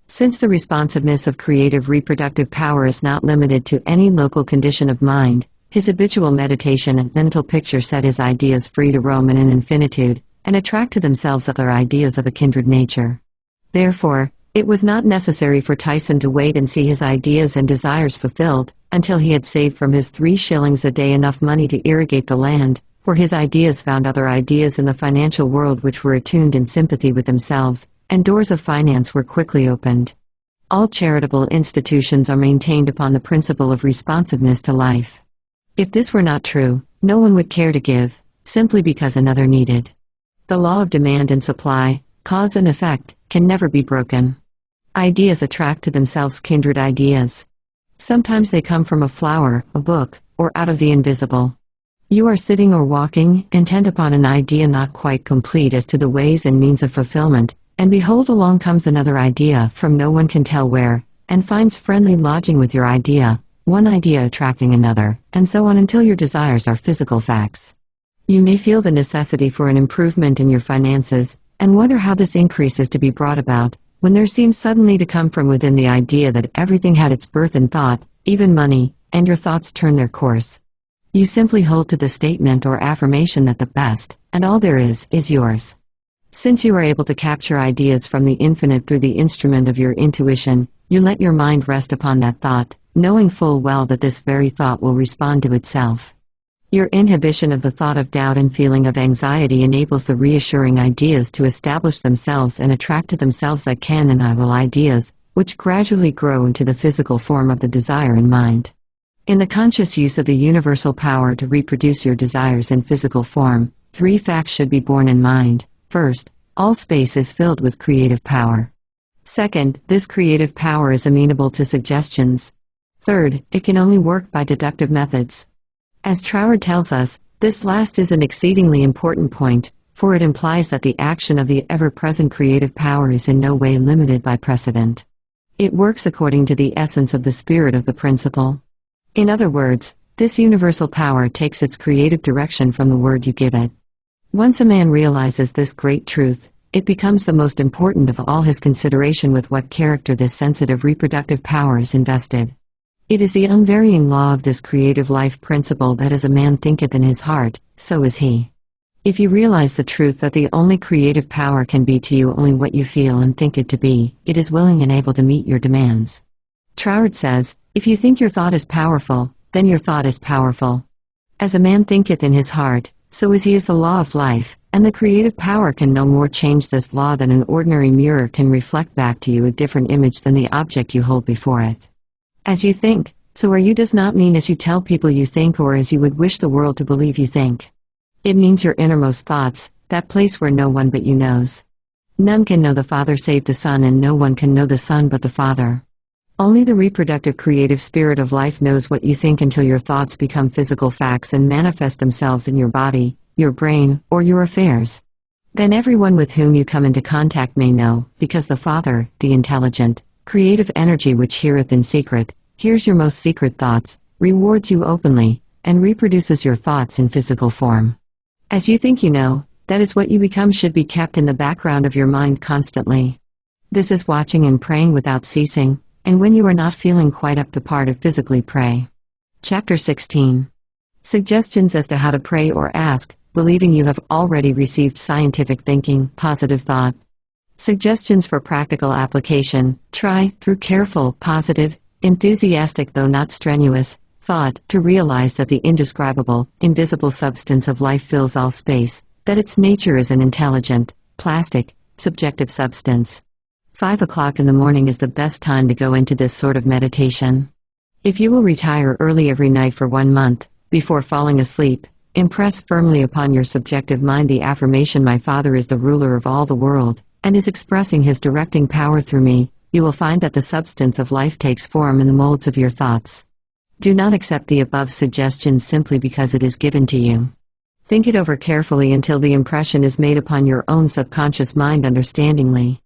Since the responsiveness of creative reproductive power is not limited to any local condition of mind, his habitual meditation and mental picture set his ideas free to roam in an infinitude, and attract to themselves other ideas of a kindred nature. Therefore, it was not necessary for Tyson to wait and see his ideas and desires fulfilled, until he had saved from his 3 shillings a day enough money to irrigate the land, for his ideas found other ideas in the financial world which were attuned in sympathy with themselves, and doors of finance were quickly opened. All charitable institutions are maintained upon the principle of responsiveness to life. If this were not true, no one would care to give, simply because another needed. The law of demand and supply, cause and effect, can never be broken. Ideas attract to themselves kindred ideas. Sometimes they come from a flower, a book, or out of the invisible. You are sitting or walking, intent upon an idea not quite complete as to the ways and means of fulfillment, and behold, along comes another idea from no one can tell where, and finds friendly lodging with your idea, one idea attracting another, and so on until your desires are physical facts. You may feel the necessity for an improvement in your finances, and wonder how this increase is to be brought about, when there seems suddenly to come from within the idea that everything had its birth in thought, even money, and your thoughts turn their course. You simply hold to the statement or affirmation that the best, and all there is yours. Since you are able to capture ideas from the infinite through the instrument of your intuition, you let your mind rest upon that thought, knowing full well that this very thought will respond to itself. Your inhibition of the thought of doubt and feeling of anxiety enables the reassuring ideas to establish themselves and attract to themselves I can and I will ideas, which gradually grow into the physical form of the desire in mind. In the conscious use of the universal power to reproduce your desires in physical form, 3 facts should be borne in mind. First, all space is filled with creative power. Second, this creative power is amenable to suggestions. Third, it can only work by deductive methods. As Troward tells us, this last is an exceedingly important point, for it implies that the action of the ever-present creative power is in no way limited by precedent. It works according to the essence of the spirit of the principle. In other words, this universal power takes its creative direction from the word you give it. Once a man realizes this great truth, it becomes the most important of all his consideration with what character this sensitive reproductive power is invested. It is the unvarying law of this creative life principle that as a man thinketh in his heart, so is he. If you realize the truth that the only creative power can be to you only what you feel and think it to be, it is willing and able to meet your demands. Troward says, if you think your thought is powerful, then your thought is powerful. As a man thinketh in his heart, so is he is the law of life, and the creative power can no more change this law than an ordinary mirror can reflect back to you a different image than the object you hold before it. As you think, so are you does not mean as you tell people you think or as you would wish the world to believe you think. It means your innermost thoughts, that place where no one but you knows. None can know the Father save the Son, and no one can know the Son but the Father. Only the reproductive creative spirit of life knows what you think until your thoughts become physical facts and manifest themselves in your body, your brain, or your affairs. Then everyone with whom you come into contact may know, because the Father, the intelligent, creative energy which heareth in secret, hears your most secret thoughts, rewards you openly, and reproduces your thoughts in physical form. As you think you know, that is what you become should be kept in the background of your mind constantly. This is watching and praying without ceasing, and when you are not feeling quite up to par to physically pray. Chapter 16. Suggestions as to how to pray or ask, believing you have already received scientific thinking, positive thought. Suggestions for practical application: try, through careful, positive, enthusiastic though not strenuous, thought, to realize that the indescribable, invisible substance of life fills all space, that its nature is an intelligent, plastic, subjective substance. 5 o'clock in the morning is the best time to go into this sort of meditation. If you will retire early every night for 1 month, before falling asleep, impress firmly upon your subjective mind the affirmation, my Father is the ruler of all the world, and is expressing his directing power through me, you will find that the substance of life takes form in the molds of your thoughts. Do not accept the above suggestion simply because it is given to you. Think it over carefully until the impression is made upon your own subconscious mind understandingly.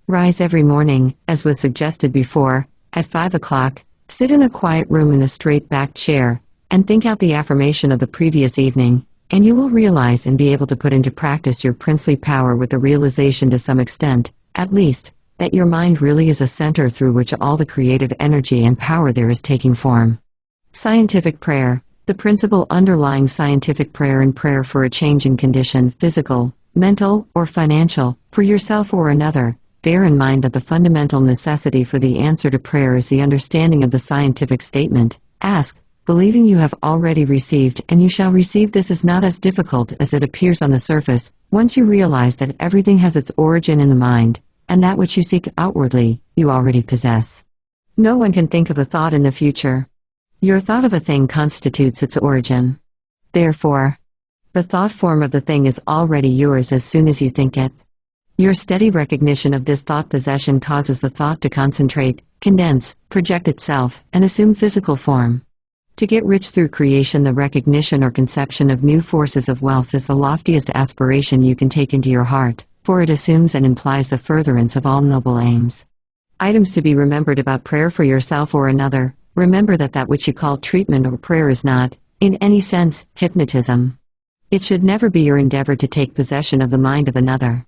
Rise every morning, as was suggested before, at 5 o'clock, sit in a quiet room in a straight-backed chair, and think out the affirmation of the previous evening, and you will realize and be able to put into practice your princely power with the realization to some extent, at least, that your mind really is a center through which all the creative energy and power there is taking form. Scientific prayer, the principle underlying scientific prayer and prayer for a change in condition, physical, mental, or financial, for yourself or another. Bear in mind that the fundamental necessity for the answer to prayer is the understanding of the scientific statement, ask, believing you have already received, and you shall receive. This is not as difficult as it appears on the surface, once you realize that everything has its origin in the mind, and that which you seek outwardly, you already possess. No one can think of a thought in the future. Your thought of a thing constitutes its origin. Therefore, the thought form of the thing is already yours as soon as you think it. Your steady recognition of this thought possession causes the thought to concentrate, condense, project itself, and assume physical form. To get rich through creation, the recognition or conception of new forces of wealth is the loftiest aspiration you can take into your heart, for it assumes and implies the furtherance of all noble aims. Items to be remembered about prayer for yourself or another: remember that which you call treatment or prayer is not, in any sense, hypnotism. It should never be your endeavor to take possession of the mind of another.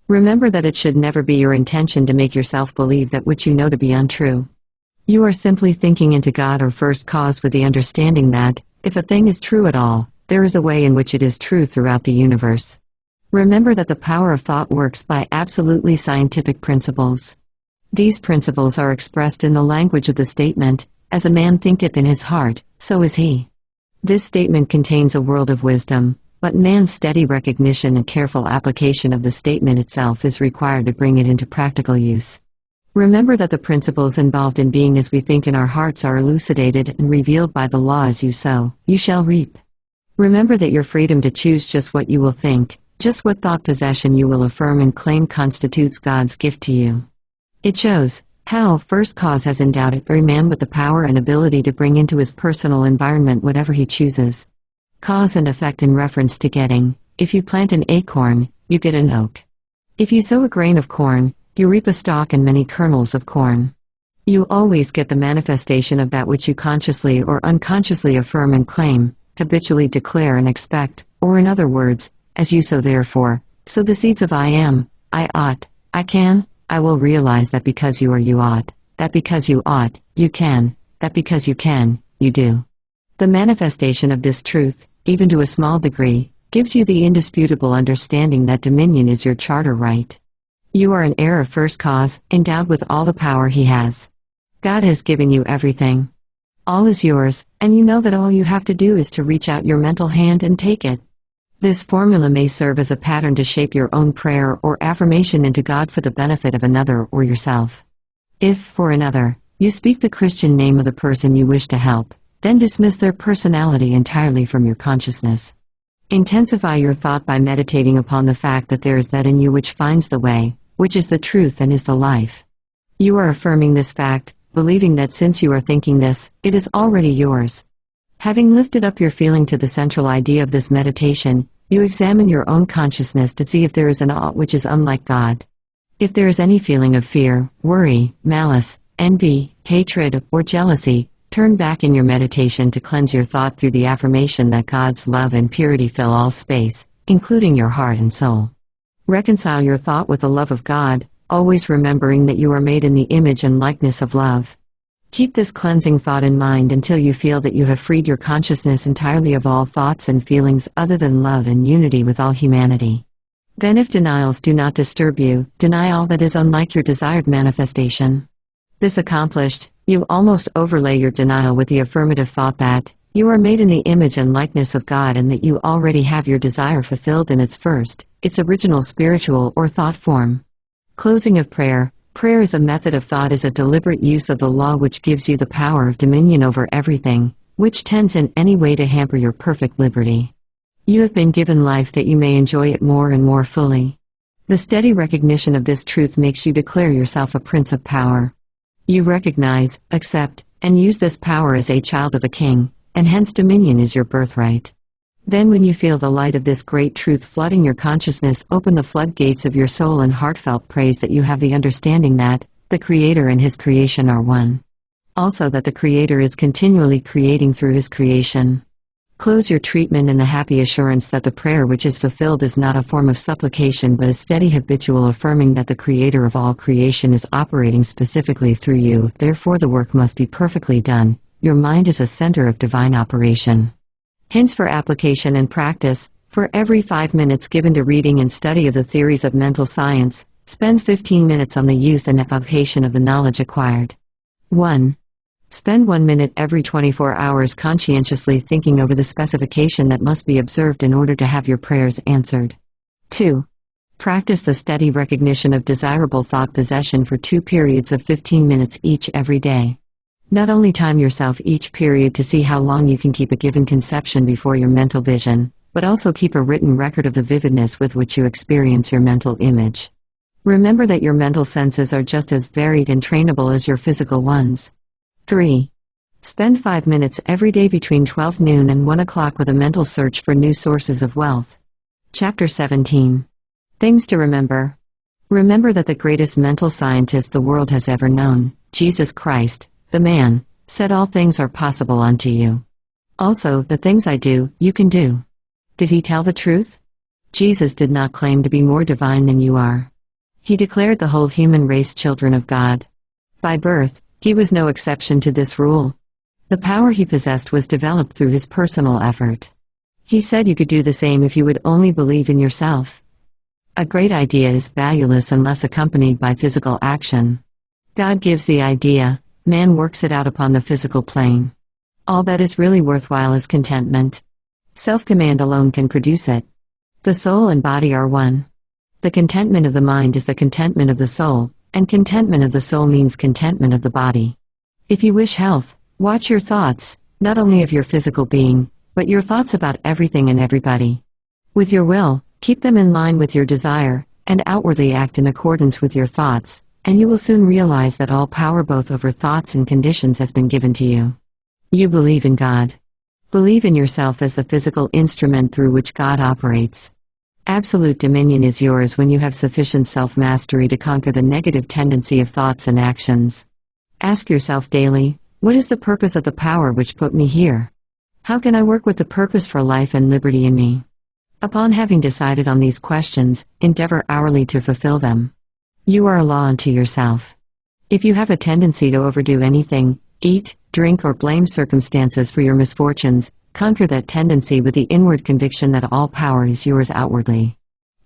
Remember that it should never be your intention to make yourself believe that which you know to be untrue. You are simply thinking into God or first cause with the understanding that, if a thing is true at all, there is a way in which it is true throughout the universe. Remember that the power of thought works by absolutely scientific principles. These principles are expressed in the language of the statement, "As a man thinketh in his heart, so is he." This statement contains a world of wisdom, but man's steady recognition and careful application of the statement itself is required to bring it into practical use. Remember that the principles involved in being as we think in our hearts are elucidated and revealed by the law: as you sow, you shall reap. Remember that your freedom to choose just what you will think, just what thought possession you will affirm and claim, constitutes God's gift to you. It shows how first cause has endowed every man with the power and ability to bring into his personal environment whatever he chooses. Cause and effect in reference to getting: if you plant an acorn, you get an oak. If you sow a grain of corn, you reap a stalk and many kernels of corn. You always get the manifestation of that which you consciously or unconsciously affirm and claim, habitually declare and expect, or in other words, as you sow therefore, sow the seeds of I am, I ought, I can, I will realize that because you are you ought, that because you ought, you can, that because you can, you do. The manifestation of this truth, even to a small degree, gives you the indisputable understanding that dominion is your charter right. You are an heir of first cause, endowed with all the power he has. God has given you everything. All is yours, and you know that all you have to do is to reach out your mental hand and take it. This formula may serve as a pattern to shape your own prayer or affirmation into God for the benefit of another or yourself. If, for another, you speak the Christian name of the person you wish to help, then dismiss their personality entirely from your consciousness. Intensify your thought by meditating upon the fact that there is that in you which finds the way, which is the truth and is the life. You are affirming this fact, believing that since you are thinking this, it is already yours. Having lifted up your feeling to the central idea of this meditation, you examine your own consciousness to see if there is an ought which is unlike God. If there is any feeling of fear, worry, malice, envy, hatred, or jealousy, turn back in your meditation to cleanse your thought through the affirmation that God's love and purity fill all space, including your heart and soul. Reconcile your thought with the love of God, always remembering that you are made in the image and likeness of love. Keep this cleansing thought in mind until you feel that you have freed your consciousness entirely of all thoughts and feelings other than love and unity with all humanity. Then, if denials do not disturb you, deny all that is unlike your desired manifestation. This accomplished, you almost overlay your denial with the affirmative thought that you are made in the image and likeness of God and that you already have your desire fulfilled in its original spiritual or thought form. Closing of prayer. Prayer as a method of thought is a deliberate use of the law which gives you the power of dominion over everything, which tends in any way to hamper your perfect liberty. You have been given life that you may enjoy it more and more fully. The steady recognition of this truth makes you declare yourself a prince of power. You recognize, accept, and use this power as a child of a king, and hence dominion is your birthright. Then when you feel the light of this great truth flooding your consciousness, open the floodgates of your soul in heartfelt praise that you have the understanding that the Creator and His creation are one. Also that the Creator is continually creating through His creation. Close your treatment in the happy assurance that the prayer which is fulfilled is not a form of supplication but a steady habitual affirming that the Creator of all creation is operating specifically through you, therefore the work must be perfectly done. Your mind is a center of divine operation. Hints for application and practice. For every 5 minutes given to reading and study of the theories of mental science, spend 15 minutes on the use and application of the knowledge acquired. 1. Spend 1 minute every 24 hours conscientiously thinking over the specification that must be observed in order to have your prayers answered. 2. Practice the steady recognition of desirable thought possession for 2 periods of 15 minutes each every day. Not only time yourself each period to see how long you can keep a given conception before your mental vision, but also keep a written record of the vividness with which you experience your mental image. Remember that your mental senses are just as varied and trainable as your physical ones. 3. Spend 5 minutes every day between 12 noon and 1 o'clock with a mental search for new sources of wealth. Chapter 17. Things to remember. Remember that the greatest mental scientist the world has ever known, Jesus Christ, the man, said all things are possible unto you. Also, the things I do, you can do. Did he tell the truth? Jesus did not claim to be more divine than you are. He declared the whole human race children of God. By birth, he was no exception to this rule. The power he possessed was developed through his personal effort. He said you could do the same if you would only believe in yourself. A great idea is valueless unless accompanied by physical action. God gives the idea, man works it out upon the physical plane. All that is really worthwhile is contentment. Self-command alone can produce it. The soul and body are one. The contentment of the mind is the contentment of the soul, and contentment of the soul means contentment of the body. If you wish health, watch your thoughts, not only of your physical being, but your thoughts about everything and everybody. With your will, keep them in line with your desire, and outwardly act in accordance with your thoughts, and you will soon realize that all power both over thoughts and conditions has been given to you. You believe in God. Believe in yourself as the physical instrument through which God operates. Absolute dominion is yours when you have sufficient self-mastery to conquer the negative tendency of thoughts and actions. Ask yourself daily, what is the purpose of the power which put me here? How can I work with the purpose for life and liberty in me? Upon having decided on these questions, endeavor hourly to fulfill them. You are a law unto yourself. If you have a tendency to overdo anything, eat, drink or blame circumstances for your misfortunes, conquer that tendency with the inward conviction that all power is yours outwardly.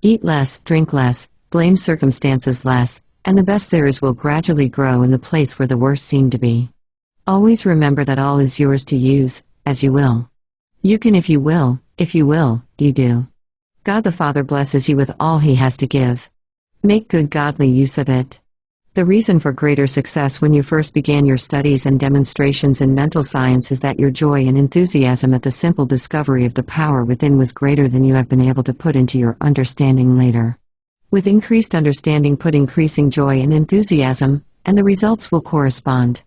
Eat less, drink less, blame circumstances less, and the best there is will gradually grow in the place where the worst seem to be. Always remember that all is yours to use, as you will. You can if you will, you do. God the Father blesses you with all He has to give. Make good godly use of it. The reason for greater success when you first began your studies and demonstrations in mental science is that your joy and enthusiasm at the simple discovery of the power within was greater than you have been able to put into your understanding later. With increased understanding put increasing joy and enthusiasm, and the results will correspond.